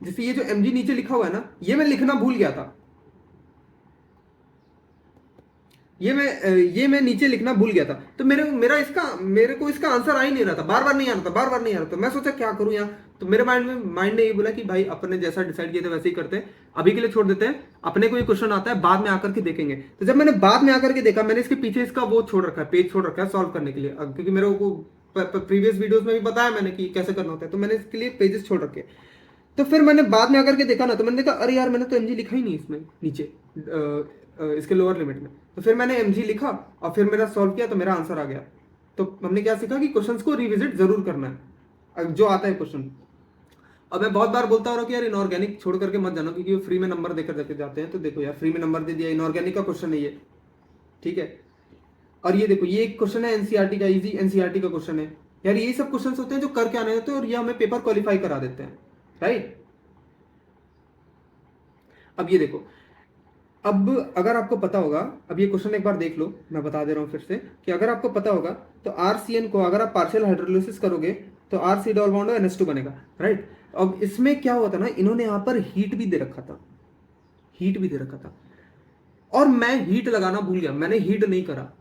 जैसे ये जो mg नीचे लिखा हुआ है ना, ये मैं लिखना भूल गया था, ये मैं नीचे लिखना भूल गया था। तो मेरे को इसका आंसर आ ही नहीं रहा था, बार बार नहीं आ रहा था, बार बार नहीं आ रहा था। मैं सोचा क्या करूं यहाँ, तो मेरे माइंड ने ये बोला कि भाई अपने जैसा डिसाइड किए थे वैसे ही करते हैं, अभी के लिए छोड़ देते हैं, अपने को ये क्वेश्चन आता है बाद में आकर के देखेंगे। तो जब मैंने बाद में आकर के देखा, मैंने इसके पीछे इसका वो छोड़ रखा है, पेज छोड़ रखा है सॉल्व करने के लिए, क्योंकि मेरे को प्रीवियस वीडियोस में भी बताया मैंने कि कैसे करना होता है, तो मैंने इसके लिए पेजेस छोड़ रखे। तो फिर मैंने बाद में आकर के देखा ना, तो मैंने देखा अरे यार मैंने तो mg लिखा ही नहीं इसमें नीचे, इसके लोअर लिमिट में। तो फिर मैंने mg लिखा और फिर मेरा सॉल्व किया तो मेरा आंसर आ गया। तो हमने क्या सीखा कि क्वेश्चंस को रिविजिट जरूर करना है जो आता है क्वेश्चन। अब मैं बहुत बार बोलता हूँ कि यार इनऑर्गेनिक छोड़ करके मत जाना, क्योंकि वो फ्री में नंबर देकर देते जाते हैं। तो देखो यार, फ्री में नंबर दे दिया, इनऑर्गेनिक का क्वेश्चन है ये, ठीक है। और ये देखो, ये एक क्वेश्चन है एनसीईआरटी का, इजी एनसीईआरटी का क्वेश्चन है यार। यही सब क्वेश्चन होते हैं जो करके आने होते हैं और ये हमें पेपर क्वालिफाई करा देते हैं, राइट। अब ये देखो, अब अगर आपको पता होगा, अब ये क्वेश्चन एक बार देख लो, मैं बता दे रहा हूं फिर से कि अगर आपको पता होगा तो RCN को अगर आप पार्शियल हाइड्रोलिसिस करोगे तो RC डबल बॉन्ड NH2 बनेगा, राइट। अब इसमें क्या हुआ था ना, इन्होंने यहां पर हीट भी दे रखा था, हीट भी दे रखा था, और मैं हीट लगाना भूल गया, मैंने हीट नहीं करा।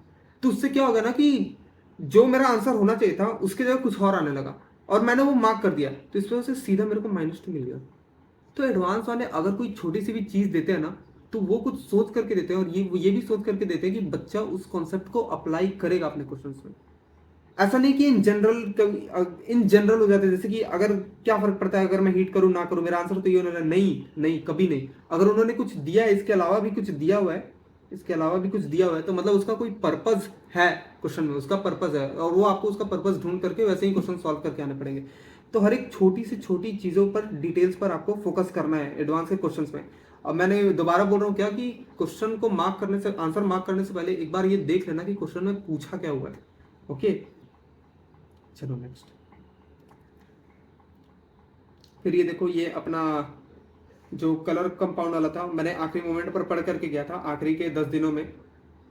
तो उससे क्या होगा ना कि जो मेरा आंसर होना चाहिए था उसके जगह कुछ और आने लगा, और मैंने वो मार्क कर दिया, तो इस वजह से सीधा मेरे को -2 मिल गया। तो एडवांस वाले अगर कोई छोटी सी भी चीज देते हैं ना, तो वो कुछ सोच करके देते हैं, और ये भी सोच करके देते हैं कि बच्चा उस कॉन्सेप्ट को अप्लाई करेगा अपने क्वेश्चंस में। ऐसा नहीं कि इन जनरल हो जाते हैं, जैसे कि अगर क्या फर्क पड़ता है अगर मैं हीट करूं ना करूं, मेरा आंसर तो ये होना है। नहीं नहीं, कभी नहीं। अगर उन्होंने कुछ दिया है, इसके अलावा भी कुछ दिया हुआ है, इसके अलावा भी कुछ दिया हुआ है, तो मतलब उसका कोई पर्पज है, क्वेश्चन में उसका पर्पज है, और वो आपको उसका पर्पज ढूंढ करके वैसे ही क्वेश्चन सॉल्व करके आने पड़ेंगे। तो हर एक छोटी से छोटी चीजों पर, डिटेल्स पर आपको फोकस करना है एडवांस के क्वेश्चन में। अब मैंने दोबारा बोल रहा हूँ क्या, कि क्वेश्चन को मार्क करने से, आंसर मार्क करने से पहले एक बार ये देख लेना कि क्वेश्चन में पूछा क्या हुआ है। ओके, चलो नेक्स्ट। फिर ये देखो, ये अपना जो कलर कंपाउंड वाला था, मैंने आखिरी मोमेंट पर पढ़ करके गया था, आखिरी के 10 दिनों में।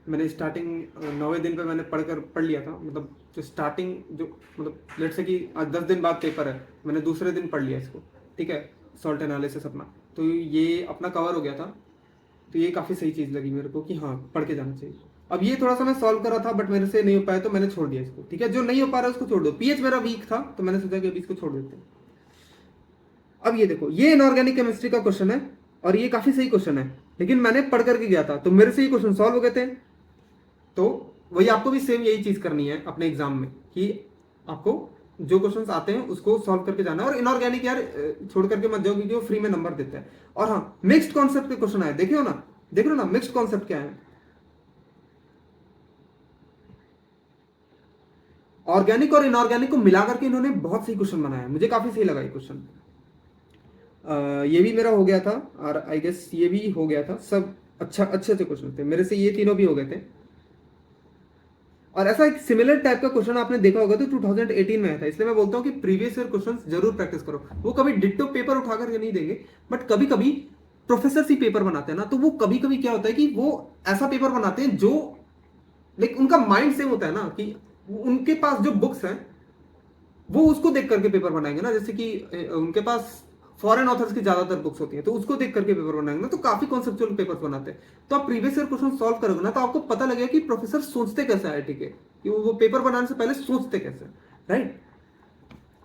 मैंने स्टार्टिंग 9वें दिन पे मैंने पढ़ लिया था, मतलब जो स्टार्टिंग, जो मतलब लेट्स से कि आज 10 दिन बाद पेपर है, मैंने दूसरे दिन पढ़ लिया इसको, ठीक है, सॉल्ट एनालिसिस अपना। तो ये अपना कवर हो गया था। तो ये काफ़ी सही चीज़ लगी मेरे को कि हाँ, पढ़ के जाना चाहिए। अब ये थोड़ा सा मैं सॉल्व कर रहा था, बट मेरे से नहीं हो पाया तो मैंने छोड़ दिया इसको, ठीक है। जो नहीं हो पा रहा है उसको छोड़ दो। पीएच मेरा वीक था तो मैंने सोचा कि अभी इसको छोड़ देते हैं। अब ये देखो, ये इनऑर्गेनिक केमिस्ट्री का क्वेश्चन है, और ये काफ़ी सही क्वेश्चन है, लेकिन मैंने पढ़ करके गया था तो मेरे से ये क्वेश्चन सॉल्व हो गए थे। तो वही आपको भी सेम यही चीज़ करनी है अपने एग्जाम में, कि आपको जो क्वेश्चंस आते हैं उसको सॉल्व करके जाना है। और इनऑर्गेनिक यार छोड़ करके मत जाओ, क्योंकि वो फ्री में नंबर देते हैं। और हाँ, मिक्स्ड कॉन्सेप्ट के क्वेश्चन आए, देख लो ना मिक्स्ड कॉन्सेप्ट क्या है। ऑर्गेनिक और इनऑर्गेनिक को मिलाकर के इन्होंने बहुत सही क्वेश्चन बनाया है, मुझे काफी सही लगा ये क्वेश्चन। ये भी मेरा हो गया था और आई गेस ये भी हो गया था, सब अच्छा अच्छे से क्वेश्चन थे मेरे से, ये तीनों भी हो गए थे। और ऐसा एक सिमिलर टाइप का क्वेश्चन आपने देखा होगा तो 2018 में आया था, इसलिए मैं बोलता हूँ कि प्रीवियस ईयर क्वेश्चंस जरूर प्रैक्टिस करो। वो कभी डिट्टो पेपर उठा करके नहीं देंगे, बट कभी कभी प्रोफेसर सी पेपर बनाते हैं ना, तो वो कभी कभी क्या होता है कि वो ऐसा पेपर बनाते हैं जो लाइक उनका माइंड सेम होता है ना, कि उनके पास जो बुक्स हैं वो उसको देख करके पेपर बनाएंगे ना, जैसे कि उनके पास फॉरेन ऑथर्स की ज्यादातर बुक्स होती हैं, तो उसको देख करके पेपर बनाएंगे ना, तो काफी कॉन्सेप्चुअल पेपर्स बनाते हैं। तो आप प्रीवियस ईयर क्वेश्चन सॉल्व करोगे ना, तो आपको पता लगेगा कि प्रोफेसर सोचते कैसे आईआईटी के, कि वो पेपर बनाने से पहले सोचते कैसे, राइट।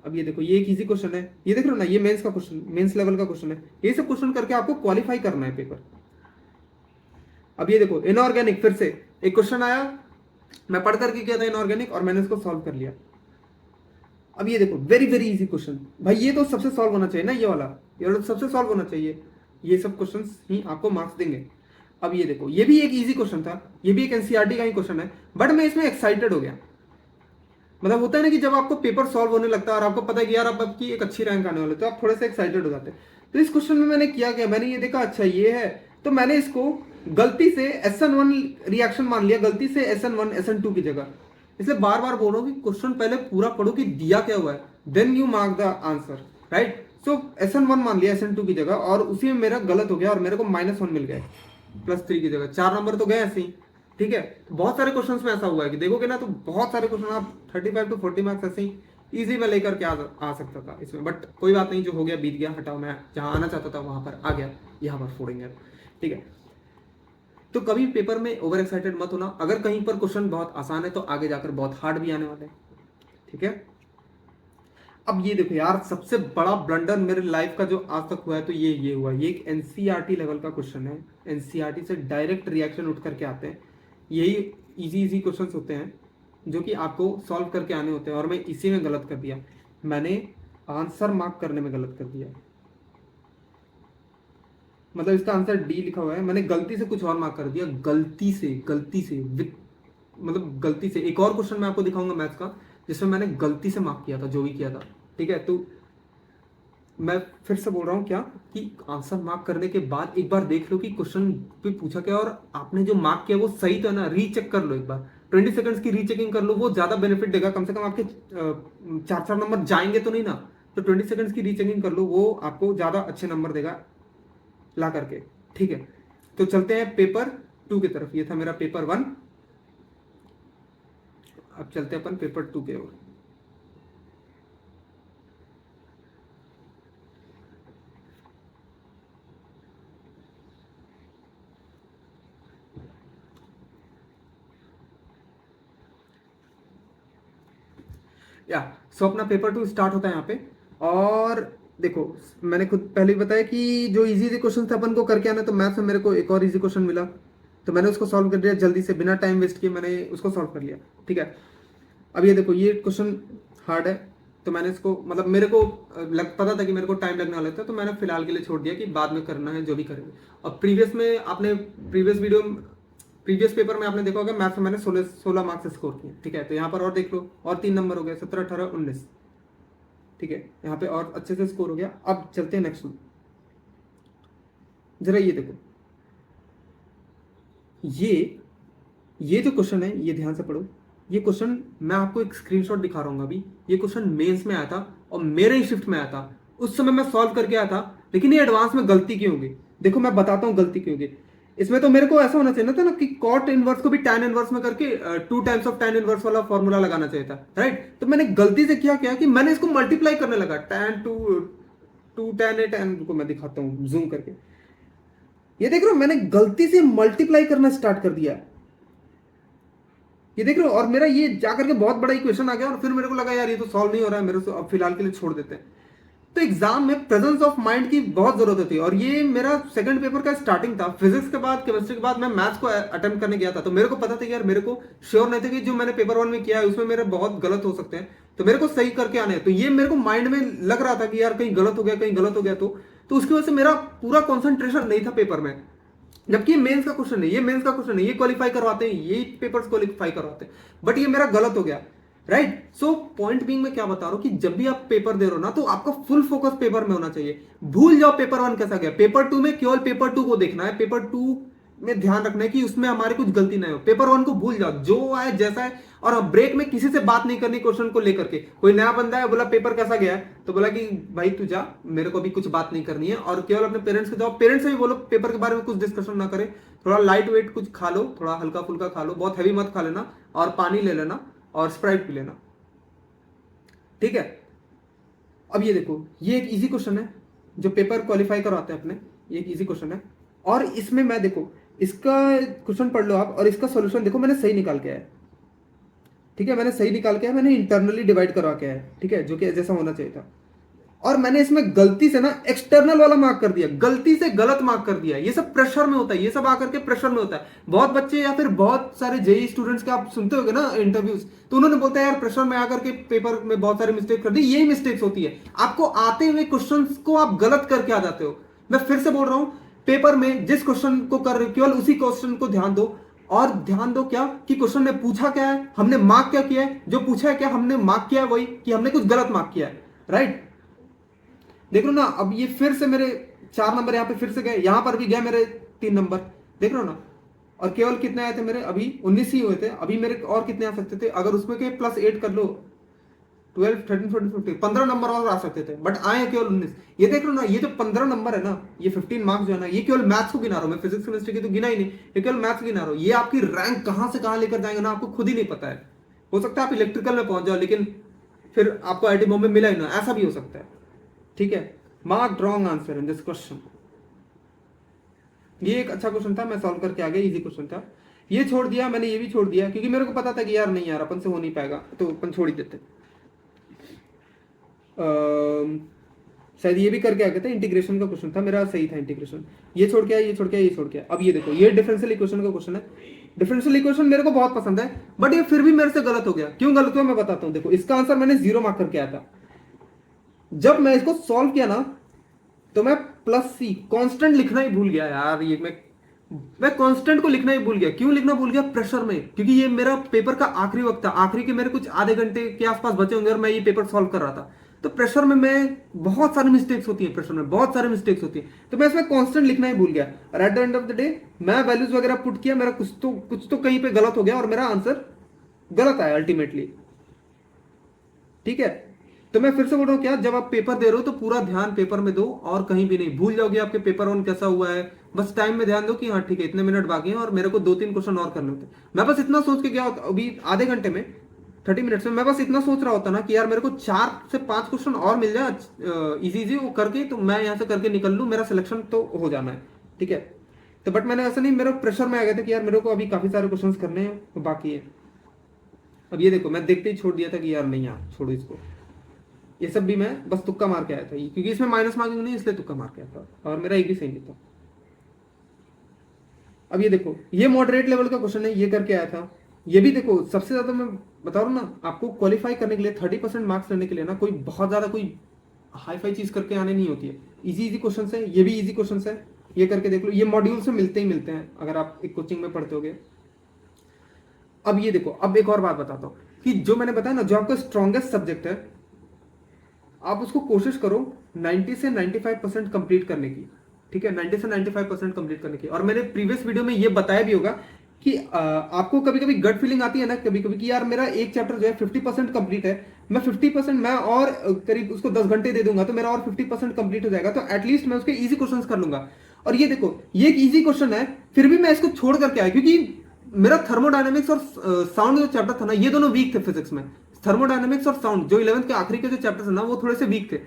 अब ये देखो, ये एक इजी क्वेश्चन है, ये देख रहे हो ना, ये मेंस का क्वेश्चन, मेंस लेवल का क्वेश्चन है। ये सब क्वेश्चन करके आपको क्वालिफाई करना है पेपर। अब ये देखो इनऑर्गेनिक, फिर से एक क्वेश्चन आया, मैं पढ़ करके किया था इनऑर्गेनिक और मैंने इसको सॉल्व कर लिया। अब ये देखो वेरी वेरी इजी क्वेश्चन, भाई ये तो सबसे सॉल्व होना चाहिए ना, ये वाला तो सबसे सॉल्व होना चाहिए, ये सब क्वेश्चंस ही आपको मार्क्स देंगे। अब ये देखो, ये भी एक इजी क्वेश्चन था, ये भी एक एनसीईआरटी का ही क्वेश्चन है, बट मैं इसमें एक्साइटेड हो गया। मतलब होता है ना कि जब आपको पेपर सॉल्व होने लगता है और आपको पता है कि यार अब आपकी एक अच्छी रैंक आने वाली, तो आप थोड़े से एक्साइटेड हो जाते हैं। तो इस क्वेश्चन में मैंने किया क्या, मैंने ये देखा अच्छा ये है, तो मैंने इसको गलती से SN1 रिएक्शन मान लिया, गलती से SN1 SN2 की जगह। इसलिए बार बार बोल रहा हूँ कि क्वेश्चन पहले पूरा पढ़ो कि दिया क्या हुआ है, then you mark the answer, right. So SN1 मान लिया SN2 की जगह, और उसी में मेरा गलत हो गया और मेरे को -1 मिल गया, +3 की जगह 4 नंबर तो गए ऐसे ही, ठीक है। तो बहुत सारे क्वेश्चंस में ऐसा हुआ है कि देखोगे ना, तो बहुत सारे क्वेश्चन आप 35 to 40 मार्क्स ऐसे ही इजी में लेकर के आ सकता था इसमें, बट कोई बात नहीं, जो हो गया बीत गया, हटाओ। मैं जहां आना चाहता था वहां पर आ गया, यहाँ पर फोड़ेंगे, ठीक है। तो कभी पेपर में ओवर एक्साइटेड मत होना, अगर कहीं पर क्वेश्चन बहुत आसान है तो आगे जाकर बहुत हार्ड भी आने वाले हैं, ठीक है। अब ये देखो यार, सबसे बड़ा ब्लंडर मेरे लाइफ का जो आज तक हुआ है, तो ये हुआ, ये एक एनसीईआरटी लेवल का क्वेश्चन है, एनसीईआरटी से डायरेक्ट रिएक्शन उठ करके आते हैं, यही इजी क्वेश्चंस होते हैं जो कि आपको सॉल्व करके आने होते हैं, और मैं इसी में गलत कर दिया, मैंने आंसर मार्क करने में गलत कर दिया। मतलब इसका आंसर डी लिखा हुआ है, मैंने गलती से कुछ और मार्क कर दिया, गलती से मतलब गलती से। एक और क्वेश्चन मैं आपको दिखाऊंगा मैथ्स का जिसमें मैंने गलती से मार्क किया था, जो भी किया था, ठीक है। तो मैं फिर से बोल रहा हूँ क्या, कि आंसर मार्क करने के बाद एक बार देख लो कि क्वेश्चन पे पूछा क्या, और आपने जो मार्क किया वो सही तो है ना, रीचेक कर लो एक बार, 20 सेकंड्स की रीचेकिंग कर लो, वो ज्यादा बेनिफिट देगा। कम से कम आपके 4 नंबर जाएंगे तो नहीं ना, तो 20 सेकंड्स की रीचेकिंग कर लो, वो आपको ज्यादा अच्छे नंबर देगा ला करके, ठीक है। तो चलते हैं पेपर 2 की तरफ, ये था मेरा पेपर 1, अब चलते हैं अपन पेपर 2 के ओर। या सो अपना पेपर 2 स्टार्ट होता है यहाँ पे। और देखो, मैंने खुद पहले ही बताया कि जो इजी क्वेश्चन था अपन को करके आना, तो मैथ्स में मेरे को एक और इजी क्वेश्चन मिला, तो मैंने उसको सॉल्व कर दिया जल्दी से, बिना टाइम वेस्ट किए मैंने उसको सॉल्व कर लिया, ठीक है। अब ये देखो, ये क्वेश्चन हार्ड है, तो मैंने इसको, मतलब मेरे को पता था कि मेरे को टाइम लगने वाला था, तो मैंने फिलहाल के लिए छोड़ दिया कि बाद में करना है जो भी करेंगे। और प्रीवियस पेपर में आपने देखा होगा, मैथ्स में मैंने 16 मार्क्स स्कोर किए, ठीक है। तो यहाँ पर और देख लो, और 3 नंबर हो गए, 17, 18, 19, ठीक है। यहाँ पे और अच्छे से स्कोर हो गया। अब चलते हैं नेक्स्ट में, जरा ये देखो, ये जो क्वेश्चन है, ये ध्यान से पढ़ो। ये क्वेश्चन मैं आपको एक स्क्रीनशॉट दिखा रहा हूँ अभी, ये क्वेश्चन मेंस में आया था और मेरे ही शिफ्ट में आया था, उस समय मैं सॉल्व करके आया था, लेकिन ये एडवांस में गलती क्यों होगी, देखो मैं बताता हूँ गलती क्यों होगी। इसमें तो मेरे को ऐसा होना चाहिए था ना कि कॉट इनवर्स को भी tan इनवर्स में करके 2 टाइम्स ऑफ tan इनवर्स वाला फॉर्मूला लगाना चाहिए था, राइट। तो मैंने गलती से किया क्या कि मैंने इसको मल्टीप्लाई करने लगा, tan 2 tan 8, को मैं दिखाता हूँ जूम करके, ये देख रहे हो, मैंने गलती से मल्टीप्लाई करना स्टार्ट कर दिया, ये देख रहे हो। और मेरा ये जाकर के बहुत बड़ा इक्वेशन आ गया, और फिर मेरे को लगा यार ये तो सॉल्व नहीं हो रहा है मेरे से, अब फिलहाल के लिए छोड़ देते हैं। तो एग्जाम में प्रेजेंस ऑफ माइंड की बहुत जरूरत होती है, और ये मेरा सेकंड पेपर का स्टार्टिंग था। फिजिक्स के बाद, केमिस्ट्री के बाद मैं मैथ्स को अटेम्प्ट करने गया था, तो मेरे को पता था कि यार, मेरे को श्योर नहीं था कि जो मैंने पेपर 1 में किया है उसमें मेरे बहुत गलत हो सकते हैं, तो मेरे को सही करके आने हैं। तो ये मेरे को माइंड में लग रहा था कि यार कहीं गलत हो गया, कहीं गलत हो गया, तो उसकी वजह से मेरा पूरा कॉन्सेंट्रेशन नहीं था पेपर में। जबकि ये मेंस का क्वेश्चन है, ये क्वालिफाई करवाते हैं, ये पेपर्स क्वालिफाई करवाते हैं, बट ये मेरा गलत हो गया। राइट। सो पॉइंट बीइंग मैं क्या बता रहा हूं कि जब भी आप पेपर दे रहे हो ना, तो आपका फुल फोकस पेपर में होना चाहिए। भूल जाओ पेपर वन कैसा गया, पेपर टू में केवल पेपर टू को देखना है, पेपर टू में ध्यान रखना है कि उसमें हमारे कुछ गलती ना हो। पेपर वन को भूल जाओ, जो आए जैसा है। और ब्रेक में किसी से बात नहीं करनी क्वेश्चन को लेकर के। कोई नया बंदा है, बोला पेपर कैसा गया है, तो बोला कि भाई तू जा, मेरे को भी कुछ बात नहीं करनी है। और केवल अपने पेरेंट्स के जाओ, पेरेंट्स से भी बोलो पेपर के बारे में कुछ डिस्कशन ना करे। थोड़ा लाइट वेट कुछ खा लो, थोड़ा हल्का फुल्का खा लो, बहुत हैवी मत खा लेना, और पानी ले लेना और स्प्राइट पी लेना, ठीक है। अब ये देखो, ये एक इजी क्वेश्चन है जो पेपर क्वालिफाई करवाते हैं अपने, ये एक इजी क्वेश्चन है। और इसमें मैं देखो, इसका क्वेश्चन पढ़ लो आप, और इसका सॉल्यूशन देखो, मैंने सही निकाल के आया है, ठीक है। मैंने सही निकाल के आया, मैंने इंटरनली डिवाइड करवा के आया है, ठीक है, जो कि जैसा होना चाहिए था। और मैंने इसमें गलती से ना एक्सटर्नल वाला मार्क कर दिया, गलती से गलत मार्क कर दिया। ये सब प्रेशर में होता है, ये सब आकर के प्रेशर में होता है। बहुत बच्चे या फिर बहुत सारे जेई स्टूडेंट्स के आप सुनते होगे ना इंटरव्यूज, तो उन्होंने बोलते हैं यार प्रेशर में आकर के पेपर में बहुत सारे मिस्टेक कर दी। यही मिस्टेक्स होती है, आपको आते हुए क्वेश्चन को आप गलत करके आ जाते हो। मैं फिर से बोल रहा हूं, पेपर में जिस क्वेश्चन को कर रहे हो केवल उसी क्वेश्चन को ध्यान दो। और ध्यान दो क्या कि क्वेश्चन ने पूछा क्या है, हमने मार्क क्या किया है, जो पूछा है क्या हमने मार्क किया है, वही कि हमने कुछ गलत मार्क किया है, राइट। देख लो ना, अब ये फिर से मेरे 4 नंबर यहाँ पे फिर से गए, यहां पर भी गए मेरे 3 नंबर, देख लो ना। और केवल कितने आए थे मेरे, अभी 19 ही हुए थे। अभी मेरे और कितने आ सकते थे, अगर उसमें के +8 कर लो, 12, 13, 14, 15, 15 नंबर और आ सकते थे, बट आए केवल 19। ये देख लो ना, ये जो 15 नंबर है ना, ये 15 मार्क्स जो है ना, ये केवल मैथ्स को गिना रहा हूं मैं, फिजिक्स केमिस्ट्री की तो गिना ही नहीं, ये केवल मैथ्स गिना रहा हूं। ये आपकी रैंक कहां से कहां लेकर जाएंगे ना, आपको खुद ही नहीं पता है। हो सकता है आप इलेक्ट्रिकल में पहुंच जाओ, लेकिन फिर आपको आईटी बॉम्बे मिला ही ना, ऐसा भी हो सकता है, ठीक है। Mark wrong answer in this question. ये एक अच्छा क्वेश्चन था, मैं सॉल्व करके आ गया, इजी क्वेश्चन था। ये छोड़ दिया मैंने, ये भी छोड़ दिया, क्योंकि मेरे को पता था कि यार नहीं यार अपन से हो नहीं पाएगा, तो अपन छोड़ ही देते। शायद ये भी करके आ गया था, इंटीग्रेशन का क्वेश्चन था मेरा, सही था इंटीग्रेशन। ये छोड़ के आया, ये छोड़ के आया, ये छोड़ के आया। अब ये देखो, ये डिफरेंशियल इक्वेशन का क्वेश्चन है। डिफरेंशियल इक्वेशन मेरे को बहुत पसंद है, बट ये फिर भी मेरे से गलत हो गया। क्यों गलत हुआ मैं बताता हूँ। देखो, इसका आंसर मैंने 0 मार्क करके आया था। जब मैं इसको सॉल्व किया ना, तो मैं +C कांस्टेंट लिखना ही भूल गया यार। ये मैं कांस्टेंट को लिखना ही भूल गया। क्यों लिखना भूल गया, प्रेशर में, क्योंकि ये मेरा पेपर का आखिरी वक्त था, आखिरी के मेरे कुछ आधे घंटे के आसपास बचे होंगे और मैं ये पेपर सॉल्व कर रहा था। तो प्रेशर में मैं बहुत सारी मिस्टेक्स होती है, प्रेशर में बहुत सारी मिस्टेक्स होती है, तो मैं इसमें कांस्टेंट लिखना ही भूल गया। और at the end of the day मैं वैल्यूज वगैरह पुट किया, मेरा कुछ तो कहीं पे गलत हो गया और मेरा आंसर गलत आया अल्टीमेटली, ठीक है। तो मैं फिर से बोल रहा हूँ, क्या जब आप पेपर दे रहे हो तो पूरा ध्यान पेपर में दो, और कहीं भी नहीं। भूल जाओगे आपके पेपर वन कैसा हुआ है, बस टाइम में ध्यान दो कि हाँ ठीक है, इतने मिनट बाकी हैं और मेरे को 2-3 क्वेश्चन और करने होते। मैं बस इतना सोच के गया, अभी आधे घंटे में 30 मिनट्स में मैं बस इतना सोच रहा होता ना कि यार मेरे को 4 से 5 क्वेश्चन और मिल जाए इजी इजी वो करके, तो मैं यहाँ से करके निकल लूँ, मेरा सिलेक्शन तो हो जाना है, ठीक है। तो बट मैंने ऐसा नहीं, मेरा प्रेशर में आ गया था कि यार मेरे को अभी काफी सारे क्वेश्चन करने हैं बाकी है। अब ये देखो, मैं देखते ही छोड़ दिया था कि यार नहीं यार छोड़ो इसको। ये सब भी मैं बस तुक्का मार के आया था, क्योंकि इसमें माइनस मार्किंग नहीं, इसलिए तुक्का मार के आया था, और मेरा एक भी सही नहीं था। अब ये देखो, ये मॉडरेट लेवल का क्वेश्चन है, ये करके आया था। ये भी देखो, सबसे ज्यादा मैं बता रहा हूँ ना, आपको क्वालिफाई करने के लिए 30% मार्क्स लेने के लिए ना, कोई बहुत ज्यादा कोई हाई फाई चीज करके आने नहीं होती है। इजी इजी क्वेश्चन है, ये भी इजी क्वेश्चन है, ये करके देख लो। ये मॉड्यूल से मिलते ही मिलते हैं अगर आप एक कोचिंग में पढ़ते होगे। अब ये देखो, अब एक और बात बताता हूँ कि जो मैंने बताया ना, जो आपका स्ट्रॉन्गेस्ट सब्जेक्ट है, आप उसको कोशिश करो 90 से 95% कंप्लीट करने की, ठीक है। 90 से 95% कंप्लीट करने की। और मैंने प्रीवियस वीडियो में ये बताया भी होगा कि आपको कभी कभी गट फीलिंग आती है ना कभी कभी कि यार मेरा एक चैप्टर जो है 50% कंप्लीट है, मैं 50% मैं और करीब उसको 10 घंटे दे दूंगा तो मेरा और 50% कंप्लीट हो जाएगा, तो एटलीस्ट मैं उसके इजी क्वेश्चन कर लूंगा। और ये देखो, ये एक इजी क्वेश्चन है, फिर भी मैं इसको छोड़ करके आया, क्योंकि मेरा थर्मोडायनेमिक्स और साउंड जो चैप्टर था ना, ये दोनों वीक थे फिजिक्स में। थर्मोडायनेमिक्स और साउंड जो 11th के आखिरी के जो चैप्टर्स है ना, वो थोड़े से वीक थे।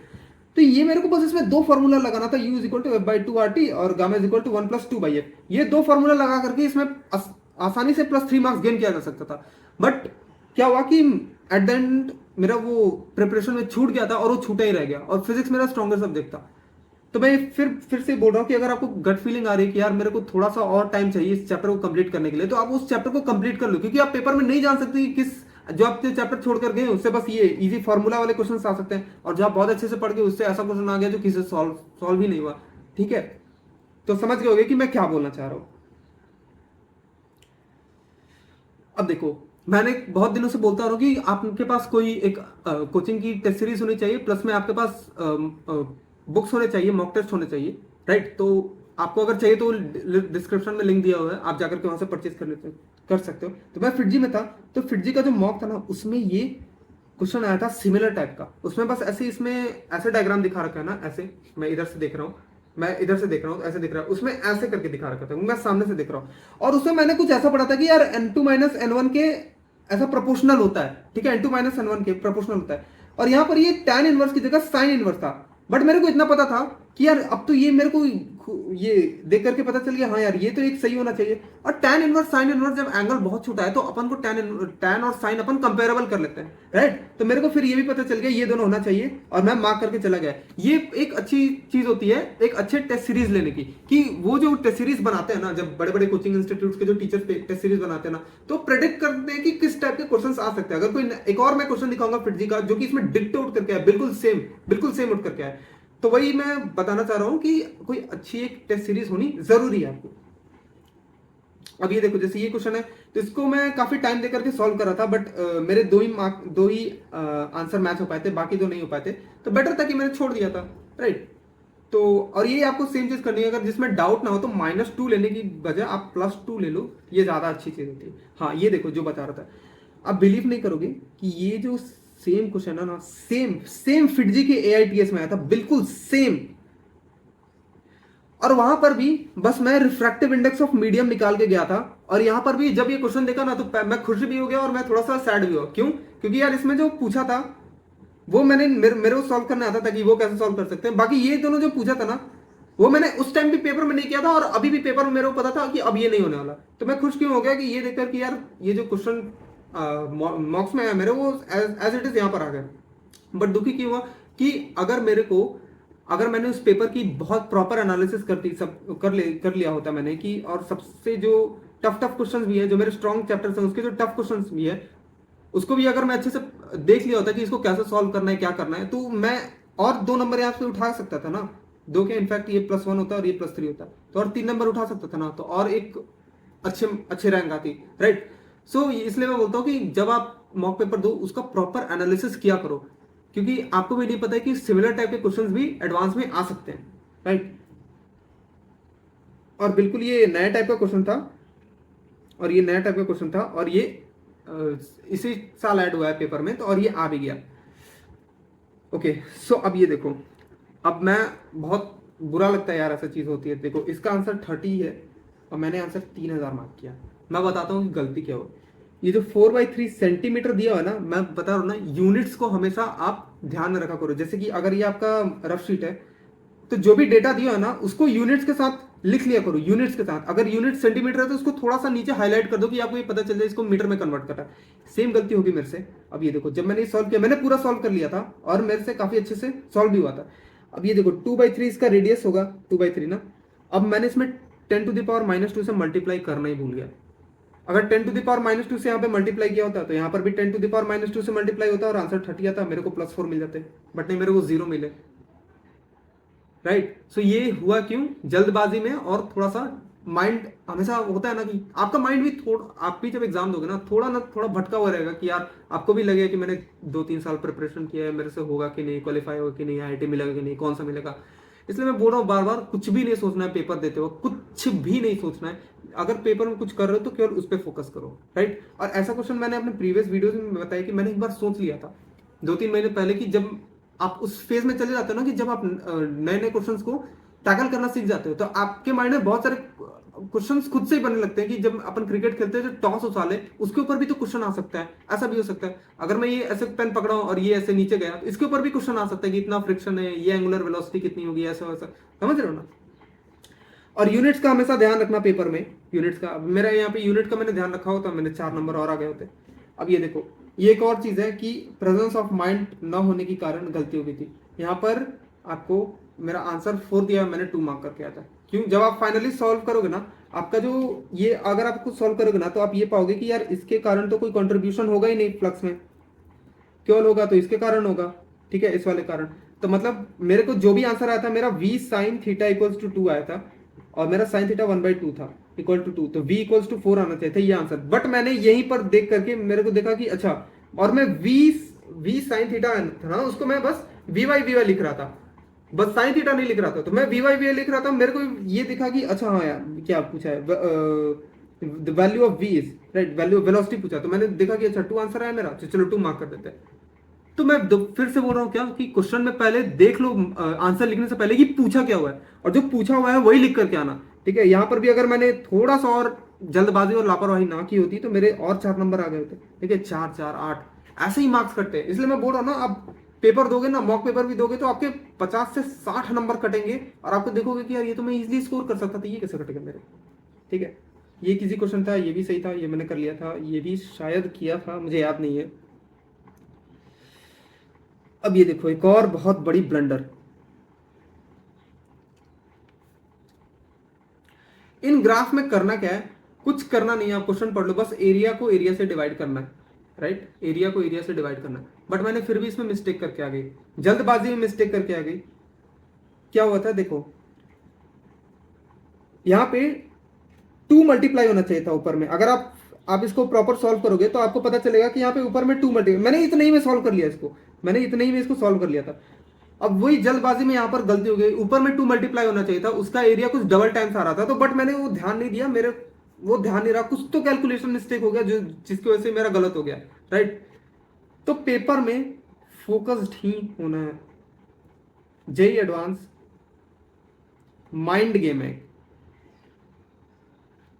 तो ये मेरे को बस इसमें 2 फार्मूला लगाना था, U इक्वल टू F/2RT और गामा इक्वल टू 1+2/F। ये 2 फार्मूला लगा करके इसमें आसानी से +3 मार्क्स गेन किया जा सकता था। बट क्या हुआ कि एट द एंड मेरा वो प्रिपरेशन में छूट गया था, और वो छूटा ही रह गया, और फिजिक्स मेरा स्ट्रॉन्गर सब्जेक्ट था। तो मैं फिर से बोल रहा हूँ कि अगर आपको गट फीलिंग आ रही है कि यार मेरे को थोड़ा सा और टाइम चाहिए इस चैप्टर को कंप्लीट करने के लिए, तो आप उस चैप्टर को कंप्लीट कर लो, क्योंकि आप पेपर में नहीं जान सकते कि किस जो आप चैप्टर छोड़ कर गए उससे बस ये इजी फॉर्मूला वाले क्वेश्चन आ सकते हैं, और जो आप बहुत अच्छे से पढ़ गए उससे ऐसा क्वेश्चन आ गया जो किसी सॉल्व ही नहीं हुआ, ठीक है। तो समझ गए होगे कि मैं क्या बोलना चाह रहा हूं। अब देखो, मैंने बहुत दिनों से बोलता रहा हूँ कि आपके पास कोई एक कोचिंग की टेस्ट सीरीज होनी चाहिए, प्लस में आपके पास बुक्स होने चाहिए, मॉक टेस्ट होने चाहिए, राइट। तो आपको अगर चाहिए तो डिस्क्रिप्शन में लिंक दिया हुआ है, आप जाकर के वहां से परचेज कर सकते हो। तो मैं फिटजी में था, तो फिटजी का जो मॉक था ना, उसमें ये क्वेश्चन आया था सिमिलर टाइप का। उसमें बस ऐसे इसमें ऐसे डायग्राम दिखा रखा है ना, ऐसे मैं इधर से देख रहा हूँ, मैं इधर से देख रहा हूँ, ऐसे दिख रहा है, उसमें ऐसे करके दिखा रखा था, मैं सामने से देख रहा हूँ। और उसमें मैंने कुछ ऐसा पढ़ा था कि यार n2 माइनस n1 के ऐसा प्रोपोर्शनल होता है, ठीक है, n2 माइनस n1 के प्रोपोर्शनल होता है। और यहाँ पर ये tan इनवर्स की जगह sin इनवर्स था। बट मेरे को इतना पता था कि यार अब तो ये मेरे को ये देख करके पता चल गया, हाँ यार ये तो एक सही होना चाहिए। और tan इनवर्स sin इनवर्स जब एंगल बहुत छोटा है तो अपन को tan और sin अपन कंपेरेबल कर लेते हैं, राइट। तो मेरे को फिर ये भी पता चल गया ये दोनों होना चाहिए, और मैं मार्क करके चला गया। ये एक अच्छी चीज होती है एक अच्छे टेस्ट सीरीज लेने की, कि वो जो टेस्ट सीरीज बनाते हैं ना, जब बड़े बड़े कोचिंग इंस्टीट्यूट के जो टीचर्स टेस्ट सीरीज बनाते हैं ना, तो प्रेडिक्ट करते हैं कि किस टाइप के क्वेश्चन आ सकते हैं। अगर कोई एक और मैं क्वेश्चन दिखाऊंगा फिटजी का जो कि इसमें डिक्ट आउट करके है, बिल्कुल सेम उठ करके है। तो वही मैं बताना चाह रहा हूं कि कोई अच्छी एक टेस्ट सीरीज होनी जरूरी है आपको। अब ये देखो, जैसे ये क्वेश्चन है, तो इसको मैं काफी टाइम देकर के सॉल्व कर रहा था, बट मेरे दो ही आंसर मैच हो पाए थे, बाकी दो नहीं हो पाए थे। तो बेटर था कि मैंने छोड़ दिया था, राइट। तो और ये आपको सेम चीज करनी है, अगर जिसमें डाउट ना हो तो -2 लेने की बजाय आप +2 ले लो, ये ज्यादा अच्छी चीज होती है। हाँ ये देखो जो बता रहा था, आप बिलीव नहीं करोगे कि ये जो सेम क्वेश्चन है ना, सेम फिटजी के AITS में आया था, बिल्कुल सेम। और वहां पर भी बस मैं रिफ्रैक्टिव इंडेक्स ऑफ मीडियम निकाल के गया था। और यहां पर भी जब ये क्वेश्चन देखा ना, तो मैं खुश भी हो गया और मैं थोड़ा सा सैड भी हुआ। क्यों? क्योंकि यार इसमें जो पूछा था वो मेरे को सॉल्व करने आता था कि वो कैसे सॉल्व कर सकते हैं। बाकी ये दोनों जो पूछा था ना, वो मैंने उस टाइम भी पेपर में नहीं किया था, और अभी भी पेपर में मेरे को पता था कि अब ये नहीं होने वाला। तो मैं खुश क्यों हो गया कि ये देखकर कि यार ये जो क्वेश्चन मॉक्स में आया मेरे, वो एज इट इज यहाँ पर आ गया। बट दुखी क्यों हुआ कि अगर मैंने उस पेपर की बहुत प्रॉपर एनालिसिस कर लिया होता मैंने, कि और सबसे जो टफ क्वेश्चंस भी है, जो मेरे स्ट्रॉन्ग चैप्टर्स हैं उसके जो टफ क्वेश्चंस भी है, उसको भी अगर मैं अच्छे से देख लिया होता कि इसको कैसे सॉल्व करना है, क्या करना है, तो मैं और 2 नंबर यहाँ से उठा सकता था ना। 2 के इनफैक्ट ये +1 होता और ये +3 होता, तो और 3 नंबर उठा सकता था ना, तो और एक अच्छे रैंक आती, राइट। सो इसलिए मैं बोलता हूँ कि जब आप मॉक पेपर दो उसका प्रॉपर एनालिसिस किया करो, क्योंकि आपको भी नहीं पता है कि सिमिलर टाइप के क्वेश्चंस भी एडवांस में आ सकते हैं, राइट। और बिल्कुल ये नया टाइप का क्वेश्चन था, और ये इसी साल ऐड हुआ है पेपर में, तो और ये आ भी गया। ओके, सो अब ये देखो, अब मैं बहुत बुरा लगता है यार ऐसा चीज होती है। देखो इसका आंसर 30 है और मैंने आंसर 3000 मार्क किया। मैं बताता हूँ कि गलती क्या हो। ये जो 4/3 सेंटीमीटर दिया हुआ है ना, मैं बता रहा हूँ ना, यूनिट्स को हमेशा आप ध्यान में रखा करो। जैसे कि अगर ये आपका रफ शीट है, तो जो भी डेटा दिया है ना उसको यूनिट्स के साथ लिख लिया करो, यूनिट्स के साथ। अगर यूनिट सेंटीमीटर है तो उसको थोड़ा सा नीचे हाईलाइट कर दो कि आपको ये पता चल जाए इसको मीटर में कन्वर्ट करना है। सेम गलती होगी मेरे से। अब ये देखो, जब मैंने सॉल्व किया, मैंने पूरा सॉल्व कर लिया था और मेरे से काफी अच्छे से सॉल्व भी हुआ था। अब ये देखो 2/3 इसका रेडियस होगा, 2/3 ना। अब मैंने इसमें 10⁻⁻2 से मल्टीप्लाई करना ही भूल गया। अगर 10⁻⁻2 से यहाँ पे मल्टीप्लाई किया होता तो यहाँ पर भी 10⁻⁻2 से मल्टीप्लाई होता और आंसर 30 आता, मेरे को +4 मिल जाते। बट नहीं, मेरे को 0 मिले, राइट। सो ये हुआ क्यों? जल्दबाजी में। और थोड़ा सा माइंड हमेशा होता है ना कि आपका माइंड भी आप भी जब एग्जाम दोगे ना थोड़ा भटका हुआ रहेगा, कि यार आपको भी लगेगा कि मैंने 2-3 साल प्रिपरेशन किया है, मेरे से होगा कि नहीं, क्वालिफाई होगा कि नहीं, IIT मिलेगा कि नहीं, कौन सा मिलेगा। इसलिए मैं बोल रहा हूँ बार बार, कुछ भी नहीं सोचना है पेपर देते हो, कुछ भी नहीं सोचना है। अगर पेपर में कुछ कर रहे हो तो केवल उस पर फोकस करो, राइट। और ऐसा क्वेश्चन मैंने अपने प्रीवियस वीडियोस में बताया कि मैंने एक बार सोच लिया था 2-3 महीने पहले, कि जब आप उस फेज में चले जाते हो ना, कि जब आप नए नए क्वेश्चंस को टैकल करना सीख जाते हो, तो आपके माइंड में बहुत सारे क्वेश्चंस खुद से ही बनने लगते हैं। कि जब अपन क्रिकेट खेलते हैं, जो टॉस उछाले उसके ऊपर भी तो क्वेश्चन आ सकता है। ऐसा भी हो सकता है, अगर मैं ये ऐसे पेन पकड़ा हूं और ये ऐसे नीचे गया, तो इसके ऊपर भी क्वेश्चन आ सकता है कि इतना फ्रिक्शन है, ये एंगुलर वेलोसिटी कितनी होगी, ऐसा वैसा। समझ रहे हो ना। और यूनिट्स का हमेशा ध्यान रखना पेपर में। यूनिट्स का, मेरा यहाँ पे यूनिट का मैंने ध्यान रखा होता, मैंने 4 नंबर और आ गए होते। अब ये देखो, ये एक और चीज है कि प्रेजेंस ऑफ माइंड न होने के कारण गलती हो गई थी। यहाँ पर आपको मेरा आंसर 4 दिया, मैंने 2 मार्क करके आया था। क्यों? जब आप फाइनली सॉल्व करोगे ना, आपका जो ये, अगर आप कुछ सॉल्व करोगे ना, तो आप ये पाओगे कि यार इसके कारण तो कोई कंट्रीब्यूशन होगा ही नहीं फ्लक्स में, केवल होगा तो इसके कारण होगा, ठीक है, इस वाले कारण। तो मतलब मेरे को जो भी आंसर आया था, मेरा v sin θ = 2 आया था, और मेरा sin θ 1/2 था, इक्वल टू 2, तो v इक्वल्स टू 4 आना चाहिए था ये आंसर। बट मैंने यहीं पर देख करके मेरे को देखा कि अच्छा, और मैं v साइन थीटा था ना, उसको मैं बस vy लिख रहा था, बस साइन थीटा नहीं लिख रहा था, तो मैं vy लिख रहा था। मेरे को ये दिखा कि अच्छा हाँ यार क्या पूछा है, the value of v is right, value velocity पूछा, तो मैंने देखा कि अच्छा 2 आंसर आया मेरा, तो चलो 2 मार्क कर देते हैं। तो मैं फिर से बोल रहा हूँ क्या कि क्वेश्चन में पहले देख लो आंसर लिखने से पहले कि पूछा क्या हुआ है, और जो पूछा हुआ है वही लिख करके आना, ठीक है। यहाँ पर भी अगर मैंने थोड़ा सा और जल्दबाजी और लापरवाही ना की होती तो मेरे और 4 नंबर आ गए होते, ठीक है। 4 4 8 ऐसे ही मार्क्स कटते हैं। इसलिए मैं बोल रहा हूँ ना, आप पेपर दोगे ना, मॉक पेपर भी दोगे, तो आपके 50 से 60 नंबर कटेंगे, और आपको देखोगे कि यार ये तो मैं इजिली स्कोर कर सकता था, ये कैसे कटेगा मेरे, ठीक है। ये किसी क्वेश्चन था, ये भी सही था, ये मैंने कर लिया था, ये भी शायद किया था, मुझे याद नहीं है। अब ये देखो एक और बहुत बड़ी ब्लंडर। इन ग्राफ में करना क्या है, कुछ करना नहीं है, आप क्वेश्चन पढ़ लो, बस एरिया को एरिया से डिवाइड करना है, राइट, एरिया को एरिया से डिवाइड करना है। बट मैंने फिर भी इसमें मिस्टेक करके आ गई, जल्दबाजी में मिस्टेक करके आ गई। क्या हुआ था देखो, यहां पे 2 मल्टीप्लाई होना चाहिए था ऊपर में। अगर आप इसको प्रॉपर सॉल्व करोगे तो आपको पता चलेगा कि यहाँ पे ऊपर में 2 मल्टीप्लाई, मैंने इतने ही में सॉल्व कर लिया इसको, मैंने इतने ही में इसको सॉल्व कर लिया था। अब वही जल्दबाजी में यहाँ पर गलती हो गई, ऊपर में 2 मल्टीप्लाई होना चाहिए था, उसका एरिया कुछ डबल टाइम्स आ रहा था, तो बट मैंने वो ध्यान नहीं दिया, मेरे वो ध्यान नहीं रहा, कुछ तो कैलकुलेशन मिस्टेक हो गया जो जिसकी वजह से मेरा गलत हो गया, राइट। तो पेपर में फोकस्ड ही होना है। जेई एडवांस माइंड गेम है,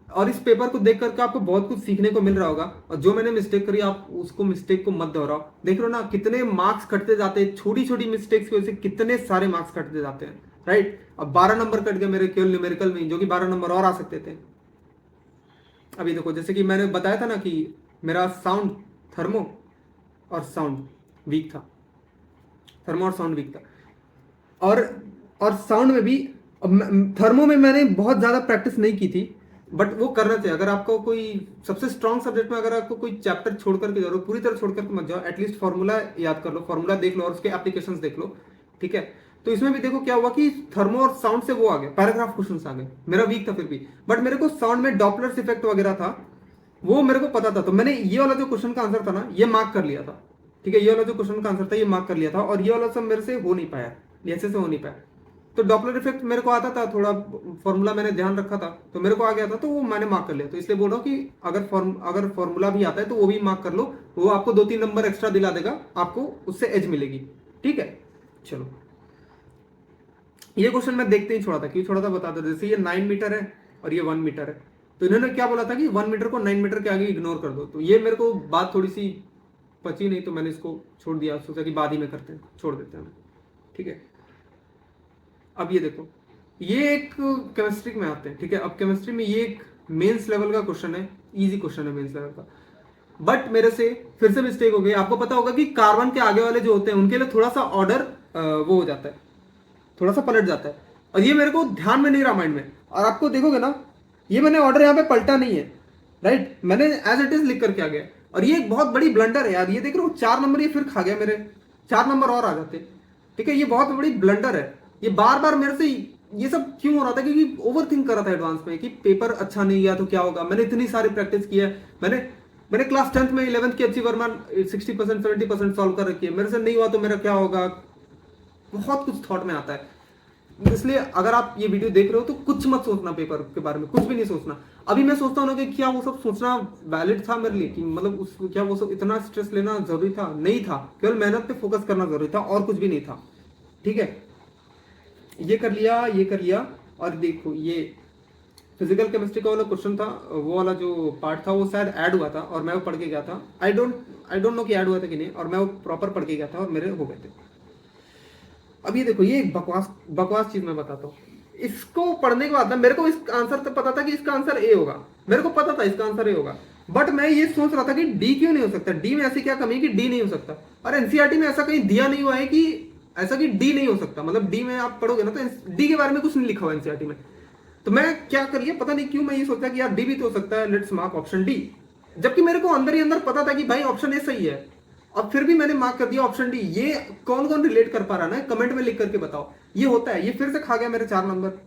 और इस पेपर को देख करके आपको बहुत कुछ सीखने को मिल रहा होगा, और जो मैंने मिस्टेक करी आप उसको मिस्टेक को मत दोहराओ। देख लो ना कितने मार्क्स कटते जाते हैं, छोटी छोटी मिस्टेक्स की वजह से कितने सारे मार्क्स कटते जाते हैं, राइट। अब 12 नंबर कट गए मेरे केवल न्यूमेरिकल में, जो कि 12 नंबर और आ सकते थे। अभी देखो जैसे कि मैंने बताया था ना कि मेरा साउंड थर्मो और साउंड वीक था, थर्मो और साउंड वीक था, और साउंड में भी थर्मो में मैंने बहुत ज्यादा प्रैक्टिस नहीं की थी, बट वो करना चाहिए। अगर आपको कोई सबसे स्ट्रॉन्ग सब्जेक्ट में अगर आपको कोई चैप्टर छोड़ करके जाओ, पूरी तरह छोड़ करके मत जाओ, एटलीस्ट फॉर्मूला याद कर लो, फॉर्मूला देख लो और उसके एप्लीकेशंस देख लो, ठीक है। तो इसमें भी देखो क्या हुआ कि थर्मो और साउंड से वो आ गए, पैराग्राफ क्वेश्चंस आ गए, मेरा वीक था फिर भी, बट मेरे को साउंड में डॉपलर्स इफेक्ट वगैरह था, वो मेरे को पता था, तो मैंने ये वाला जो क्वेश्चन का आंसर था ना, ये मार्क कर लिया था, ठीक है। ये वाला जो क्वेश्चन का आंसर था ये मार्क कर लिया था, और ये वाला सब मेरे से हो नहीं पाया, ऐसे से हो नहीं पाया। तो डॉपलर इफेक्ट मेरे को आता था, थोड़ा फॉर्मूला मैंने ध्यान रखा था, तो मेरे को आ गया था, तो वो मैंने मार्क कर लिया। तो इसलिए बोल रहा हूँ कि अगर फॉर्मूला भी आता है तो वो भी मार्क कर लो, वो आपको 2-3 नंबर एक्स्ट्रा दिला देगा, आपको उससे एज मिलेगी, ठीक है। चलो ये क्वेश्चन मैं देखते ही छोड़ा था, क्यों छोड़ा था बता दो। जैसे ये 9 मीटर है और ये 1 मीटर है, तो इन्होंने क्या बोला था कि 1 मीटर को 9 मीटर के आगे इग्नोर कर दो, तो ये मेरे को बात थोड़ी सी पची नहीं, तो मैंने इसको छोड़ दिया, सोचा कि बाद ही में करते हैं, छोड़ देते हैं, ठीक है। अब ये देखो, ये एक केमिस्ट्री में आते हैं, ठीक है। अब केमिस्ट्री में ये एक मेंस लेवल का क्वेश्चन है, इजी क्वेश्चन है मेंस लेवल का, बट मेरे से फिर से मिस्टेक हो गई। आपको पता होगा कि कार्बन के आगे वाले जो होते हैं उनके लिए थोड़ा सा ऑर्डर वो हो जाता है, थोड़ा सा पलट जाता है, और ये मेरे को ध्यान में नहीं रहा माइंड में, और आपको देखोगे ना ये मैंने ऑर्डर यहाँ पे पलटा नहीं है, राइट, मैंने एज इट इज लिख करके आ गया, और ये एक बहुत बड़ी ब्लंडर है यार। ये देख रहे हो 4 नंबर ये फिर खा गया, मेरे 4 नंबर और आ जाते, ठीक है। ये बहुत बड़ी ब्लंडर है, ये बार बार मेरे से ये सब क्यों हो रहा था, क्योंकि ओवर थिंक कर रहा था एडवांस में कि पेपर अच्छा नहीं गया तो क्या होगा। मैंने इतनी सारी प्रैक्टिस की है, मैंने क्लास 10th में 11th की अच्छी वर्मा 60% 70% सॉल्व कर रखी है, मेरे से नहीं हुआ तो मेरा क्या होगा, बहुत कुछ थॉट में आता है। इसलिए अगर आप ये वीडियो देख रहे हो तो कुछ मत सोचना, पेपर के बारे में कुछ भी नहीं सोचना। अभी मैं सोचता हूँ ना कि क्या वो सब सोचना वैलिड था मेरे लिए, कि मतलब उस क्या वो सब इतना स्ट्रेस लेना जरूरी था, नहीं था, केवल मेहनत पे फोकस करना जरूरी था, और कुछ भी नहीं था, ठीक है। ये कर लिया, ये कर लिया, और देखो ये फिजिकल केमिस्ट्री का वाला क्वेश्चन था, वो वाला जो पार्ट था वो शायद ऐड हुआ था और मैं वो पढ़ के गया था, आई डोंट नो कि ऐड हुआ था कि नहीं, और मैं वो प्रॉपर पढ़ के गया था और मेरे हो गए थे। अब ये देखो, ये एक बकवास चीज मैं बताता हूँ। इसको पढ़ने के बाद ना मेरे को इसका आंसर तो पता था कि इसका आंसर ए होगा, मेरे को पता था इसका आंसर ए होगा, बट मैं ये सोच रहा था कि डी क्यों नहीं हो सकता, डी में ऐसी क्या कमी है कि डी नहीं हो सकता, और एनसीईआरटी में ऐसा कहीं दिया नहीं हुआ है कि ऐसा कि डी नहीं हो सकता, मतलब डी में आप पढ़ोगे ना तो डी के बारे में कुछ नहीं लिखा हुआ एनसीईआरटी में। तो मैं क्या करिए, पता नहीं क्यों मैं ये सोचा कि यार डी भी तो हो सकता है, लेट्स मार्क ऑप्शन डी, जबकि मेरे को अंदर ही अंदर पता था कि भाई ऑप्शन ए सही है, अब फिर भी मैंने मार्क कर दिया ऑप्शन डी। ये कौन कौन रिलेट कर पा रहा ना, कमेंट में लिख करके बताओ। ये होता है, ये फिर से खा गया मेरे 4 नंबर,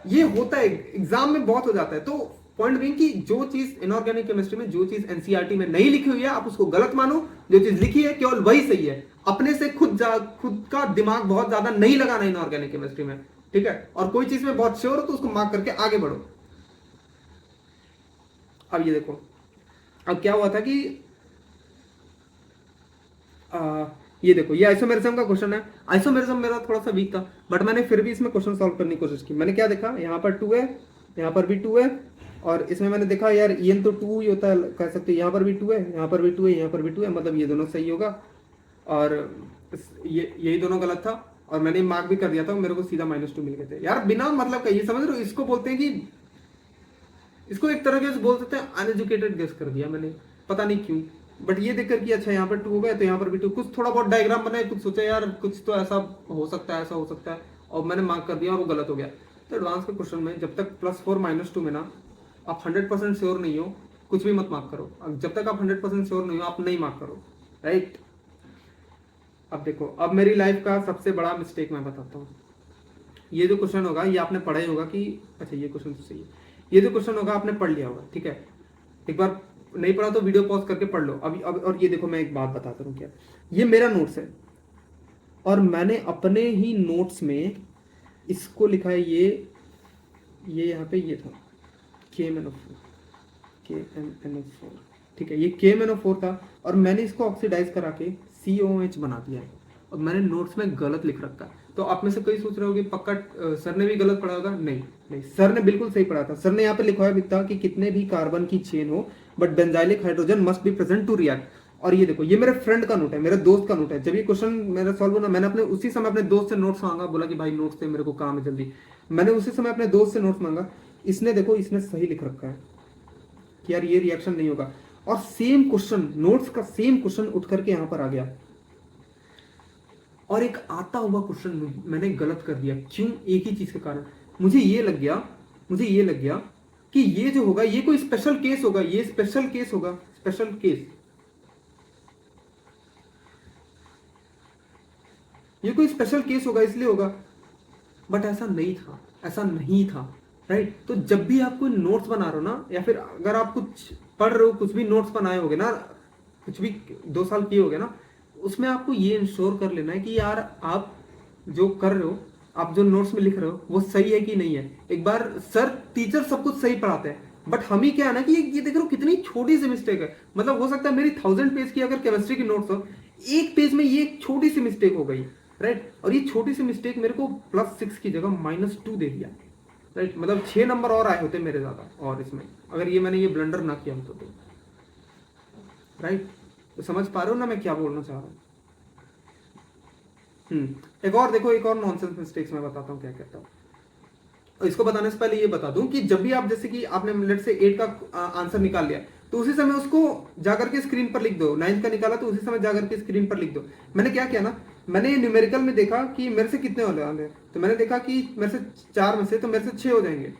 ये होता है एग्जाम में बहुत हो जाता है। तो पॉइंट बीइंग कि जो चीज इनऑर्गेनिक केमिस्ट्री में, जो चीज एनसीईआरटी में नहीं लिखी हुई है आप उसको गलत मानो, जो चीज लिखी है केवल वही सही है। अपने से खुद का दिमाग बहुत ज्यादा नहीं लगाना इनऑर्गेनिक केमिस्ट्री में, ठीक है। और कोई चीज में बहुत श्योर हो तो उसको मार्क करके आगे बढ़ो। अब ये देखो, अब क्या हुआ था कि ये देखो, ये आइसोमेरिज्म का क्वेश्चन है। आइसोमेरिज्म मेरा थोड़ा सा वीक था, बट मैंने फिर भी इसमें क्वेश्चन सॉल्व करने की कोशिश की। मैंने क्या देखा, यहाँ पर 2 है, यहाँ पर भी 2 है, और इसमें मैंने देखा यार EN तो 2 ही होता है, कह सकते हैं यहाँ पर भी 2 है, यहाँ पर भी 2 है, यहाँ पर भी 2 है, मतलब ये दोनों सही होगा। और ये यही दोनों गलत था, और मैंने मार्क भी कर दिया था, मेरे को सीधा -2 मिल गए थे यार, बिना मतलब का। ये समझ रहे हो, इसको बोलते हैं कि इसको एक तरह के बोल सकते हैं अनएजुकेटेड गेस कर दिया मैंने, पता नहीं क्यों। बट ये देखकर कि अच्छा यहाँ पर 2 हो गया तो यहाँ पर भी 2, कुछ थोड़ा बहुत डायग्राम बनाए, कुछ सोचा यार कुछ तो ऐसा हो सकता है, ऐसा हो सकता है, और मैंने मार्क कर दिया और वो गलत हो गया। तो एडवांस के क्वेश्चन में जब तक +4 -2 में ना आप 100% श्योर नहीं हो, कुछ भी मत मार्क करो। जब तक आप 100% श्योर नहीं हो, आप नहीं मार्क करो, राइट। अब देखो, अब मेरी लाइफ का सबसे बड़ा मिस्टेक मैं बताता हूँ। ये जो क्वेश्चन होगा ये आपने पढ़ा ही होगा कि अच्छा ये क्वेश्चन तो सही है। ये जो क्वेश्चन होगा आपने पढ़ लिया होगा, ठीक है। एक बार नहीं पढ़ा तो वीडियो पॉज करके पढ़ लो अभी। अब और ये देखो, मैं एक बात बताता हूँ, क्या ये मेरा नोट्स है और मैंने अपने ही नोट्स में इसको लिखा है। ये यहाँ पे ये था KMnO4, ठीक है, ये KMnO4 था, और मैंने इसको ऑक्सीडाइज करा के COOH बना दिया है, और मैंने नोट्स में गलत लिख रखा है। तो आप में से कई सोच रहे होगे पक्का सर ने भी गलत पढ़ा होगा। नहीं नहीं, सर ने बिल्कुल सही पढ़ा था। सर ने यहाँ पे लिखा है था कि कितने भी कार्बन की चेन हो but benzylic hydrogen must be present to react. और ये देखो, ये मेरे फ्रेंड का नोट है, मेरे दोस्त का नोट है। जब ये क्वेश्चन मेरा सॉल्व होना, मैंने अपने उसी समय अपने दोस्त से नोट्स मांगा, बोला कि भाई नोट्स दे, मेरे को काम है जल्दी। मैंने उसी समय अपने दोस्त से नोट्स मांगा। इसने देखो, इसने सही लिख रखा है कि यार ये रिएक्शन नहीं होगा, और सेम क्वेश्चन, नोट्स का सेम क्वेश्चन उठ करके यहाँ पर आ गया, और एक आता हुआ क्वेश्चन मैंने गलत कर दिया। क्यों? एक ही चीज के कारण। मुझे ये लग गया कि ये जो होगा ये कोई स्पेशल केस होगा, ये स्पेशल केस होगा, स्पेशल केस, ये कोई स्पेशल केस होगा इसलिए होगा। बट ऐसा नहीं था, ऐसा नहीं था, राइट। तो जब भी आप कोई नोट्स बना रहे हो ना, या फिर अगर आप कुछ पढ़ रहे हो, कुछ भी नोट्स बनाए होगे ना, कुछ भी 2 साल किए होगे ना, उसमें आपको ये इंश्योर कर लेना है कि यार आप जो कर रहे हो, आप जो नोट्स में लिख रहे हो वो सही है कि नहीं है। एक बार सर टीचर सब कुछ सही पढ़ाते हैं, बट हम ही क्या है ना कि ये देख रहे हो कितनी छोटी सी मिस्टेक है। मतलब हो सकता है मेरी 1000 पेज की अगर केमिस्ट्री की नोट्स हो, एक पेज में ये एक छोटी सी मिस्टेक हो गई, राइट। और ये छोटी सी मिस्टेक मेरे को +6 की जगह -2 दे दिया, राइट। मतलब 6 नंबर और आए होते मेरे ज्यादा, और इसमें अगर ये मैंने ये ब्लंडर ना किया तो, राइट। तो समझ पा रहे हो ना मैं क्या बोलना चाह रहा हूँ। एक और देखो, एक और नॉनसेंस मिस्टेक्स मैं बताता हूँ क्या कहता हूँ। इसको बताने से पहले ये बता दूं कि जब भी आप, जैसे कि आपने लेट से 8 का आंसर निकाल लिया, तो उसी समय उसको जाकर के स्क्रीन पर लिख दो। 9 का निकाला तो उसी समय जाकर के स्क्रीन पर लिख दो। मैंने क्या किया ना, मैंने न्यूमेरिकल में देखा कि मेरे से कितने होने वाले हैं, तो मैंने देखा कि मेरे से 4 में से तो मेरे से 6 हो जाएंगे,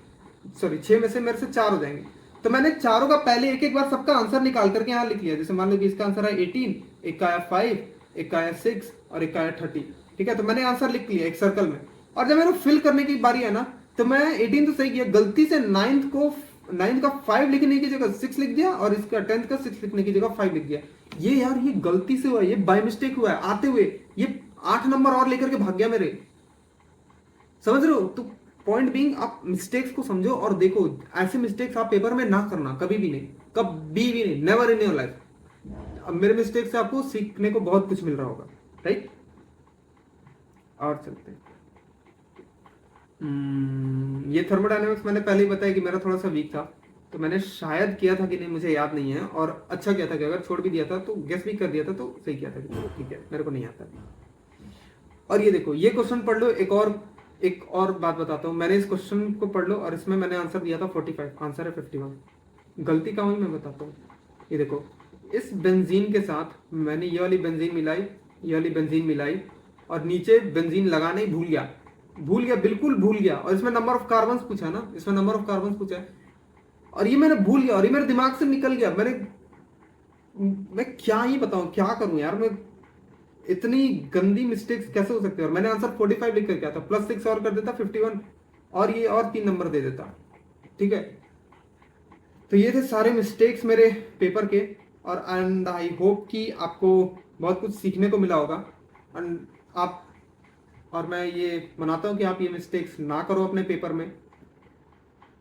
सॉरी 6 में से मेरे से 4 हो जाएंगे। तो मैंने चारों का पहले एक एक बार सबका आंसर निकाल करके यहाँ लिख लिया। जैसे मान लो कि इसका आंसर है 18, एक का है 5, एक का है 6 और एक का है 30, ठीक है। तो मैंने आंसर लिख लिया एक सर्कल में, और जब मेरे फिल करने की बारी है ना, तो मैं 18 तो सही किया, गलती से 9 का 5 लिखने की जगह 6 लिख दिया, और इसका 10 का 6 लिखने की जगह 5 लिख दिया। ये यार ये गलती से हुआ है, ये बाय मिस्टेक हुआ है। आते हुए ये 8 नंबर और लेकर के भाग गया मेरे, समझ रहे हो। तो पॉइंट बीइंग, आप मिस्टेक्स को समझो और देखो, ऐसे मिस्टेक्स आप पेपर में ना करना, कभी भी नहीं, कभी भी नहीं, नेवर इन योर लाइफ। अब मेरे मिस्टेक से आपको सीखने को बहुत कुछ मिल रहा होगा, राइट। और चलते हैं, ये थर्मोडायनेमिक्स मैंने पहले ही बताया कि मेरा थोड़ा सा वीक था, तो मैंने शायद किया था कि नहीं मुझे याद नहीं है, और अच्छा किया था कि अगर छोड़ भी दिया था तो गेस भी कर दिया था तो सही किया था कि ठीक है मेरे को नहीं आता। और ये देखो, ये क्वेश्चन पढ़ लो। एक और बात बताता हूँ, मैंने इस क्वेश्चन को पढ़ लो, और इसमें मैंने आंसर दिया था 45, आंसर है 51। गलती कहाँ हुई मैं बताता हूँ। ये देखो, इस बेंजीन के साथ मैंने ये वाली बेंजीन मिलाई, ये वाली बेंजीन मिलाई, और नीचे बेंजीन लगाना ही भूल गया, बिल्कुल भूल गया। और इसमें नंबर ऑफ कार्बन्स पूछा ना, इसमें नंबर ऑफ कार्बन्स पूछा है, और ये मैंने भूल गया, और ये मेरे दिमाग से निकल गया। मैं क्या ही बताऊं, क्या करूं यार, मैं इतनी गंदी मिस्टेक्स कैसे हो सकती है। और मैंने आंसर 45 लिख कर क्या था, +6 और कर देता 51, और ये और 3 नंबर दे देता, ठीक है। तो ये थे सारे मिस्टेक्स मेरे पेपर के, और एंड आई होप कि आपको बहुत कुछ सीखने को मिला होगा। एंड आप, और मैं ये मनाता हूँ कि आप ये मिस्टेक्स ना करो अपने पेपर में,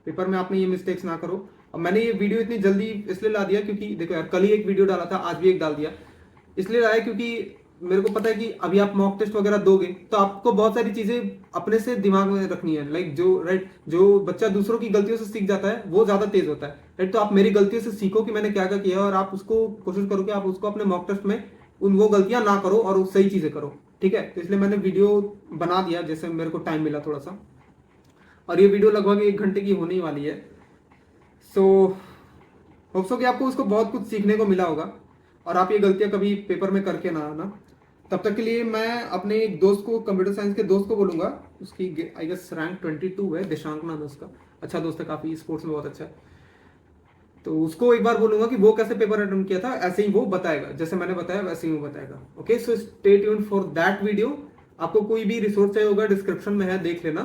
आपने ये मिस्टेक्स ना करो। अब मैंने ये वीडियो इतनी जल्दी इसलिए ला दिया क्योंकि देखो यार, कल ही एक वीडियो डाला था, आज भी एक डाल दिया। इसलिए लाया क्योंकि मेरे को पता है कि अभी आप मॉक टेस्ट वगैरह दोगे तो आपको बहुत सारी चीजें अपने से दिमाग में रखनी है। लाइक जो बच्चा दूसरों की गलतियों से सीख जाता है वो ज्यादा तेज होता है, राइट। तो आप मेरी गलतियों से सीखो कि मैंने क्या क्या किया, और आप उसको कोशिश करो कि आप उसको अपने मॉक टेस्ट में वो गलतियां ना करो और सही चीजें करो, ठीक है। तो इसलिए मैंने वीडियो बना दिया जैसे मेरे को टाइम मिला थोड़ा सा, और ये वीडियो लगभग 1 घंटे की होने वाली है। सो होप सो कि आपको उसको बहुत कुछ सीखने को मिला होगा, और आप ये गलतियां कभी पेपर में करके ना आना। तब तक के लिए मैं अपने एक दोस्त को, कंप्यूटर साइंस के दोस्त को बोलूंगा, उसकी आई गेस रैंक 22 है, दिशांक नाम है उसका, अच्छा दोस्त है काफी, स्पोर्ट्स में बहुत अच्छा है। तो उसको एक बार बोलूंगा कि वो कैसे पेपर अटेम्प्ट किया था, ऐसे ही वो बताएगा, जैसे मैंने बताया वैसे ही वो बताएगा। Okay, so stay tuned for that video. आपको कोई भी रिसोर्स चाहिए होगा डिस्क्रिप्शन में है, देख लेना।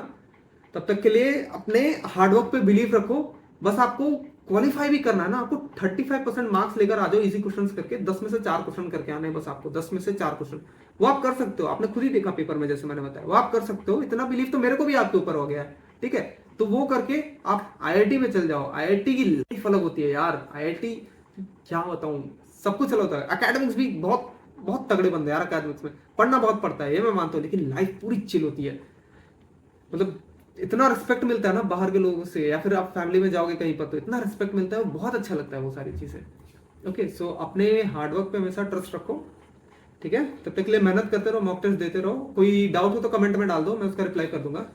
तब तक के लिए अपने हार्डवर्क पे बिलीव रखो। बस आपको क्वालिफाई भी करना है ना, आपको 35% मार्क्स लेकर आ जाओ इजी क्वेश्चंस करके, 10 में से 4 क्वेश्चन करके आने हैं बस आपको, 10 में से 4 क्वेश्चन। वो आप कर सकते हो, आपने खुद ही देखा पेपर में जैसे मैंने बताया, वो आप कर सकते हो। इतना बिलीव तो मेरे को भी आपके ऊपर हो गया है, ठीक है। तो वो करके आप आईआईटी में चल जाओ। आईआईटी की लाइफ अलग होती है यार, आईआईटी क्या बताऊं, सब कुछ अलग होता है। एकेडमिक्स भी बहुत बहुत तगड़े बंदे यार, एकेडमिक्स में पढ़ना बहुत पड़ता है ये मैं मानता हूँ, लेकिन लाइफ पूरी चिल होती है। मतलब इतना रिस्पेक्ट मिलता है ना बाहर के लोगों से, या फिर आप फैमिली में जाओगे कहीं पर तो इतना रिस्पेक्ट मिलता है, बहुत अच्छा लगता है वो सारी चीजें। ओके, सो अपने हार्डवर्क पे हमेशा ट्रस्ट रखो, ठीक है। तब तक के लिए मेहनत करते रहो, मॉक टेस्ट देते रहो। कोई डाउट हो तो कमेंट में डाल दो, मैं उसका रिप्लाई कर दूंगा।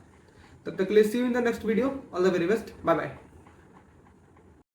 तब तक के लिए see you in the next video. All the very best, bye bye.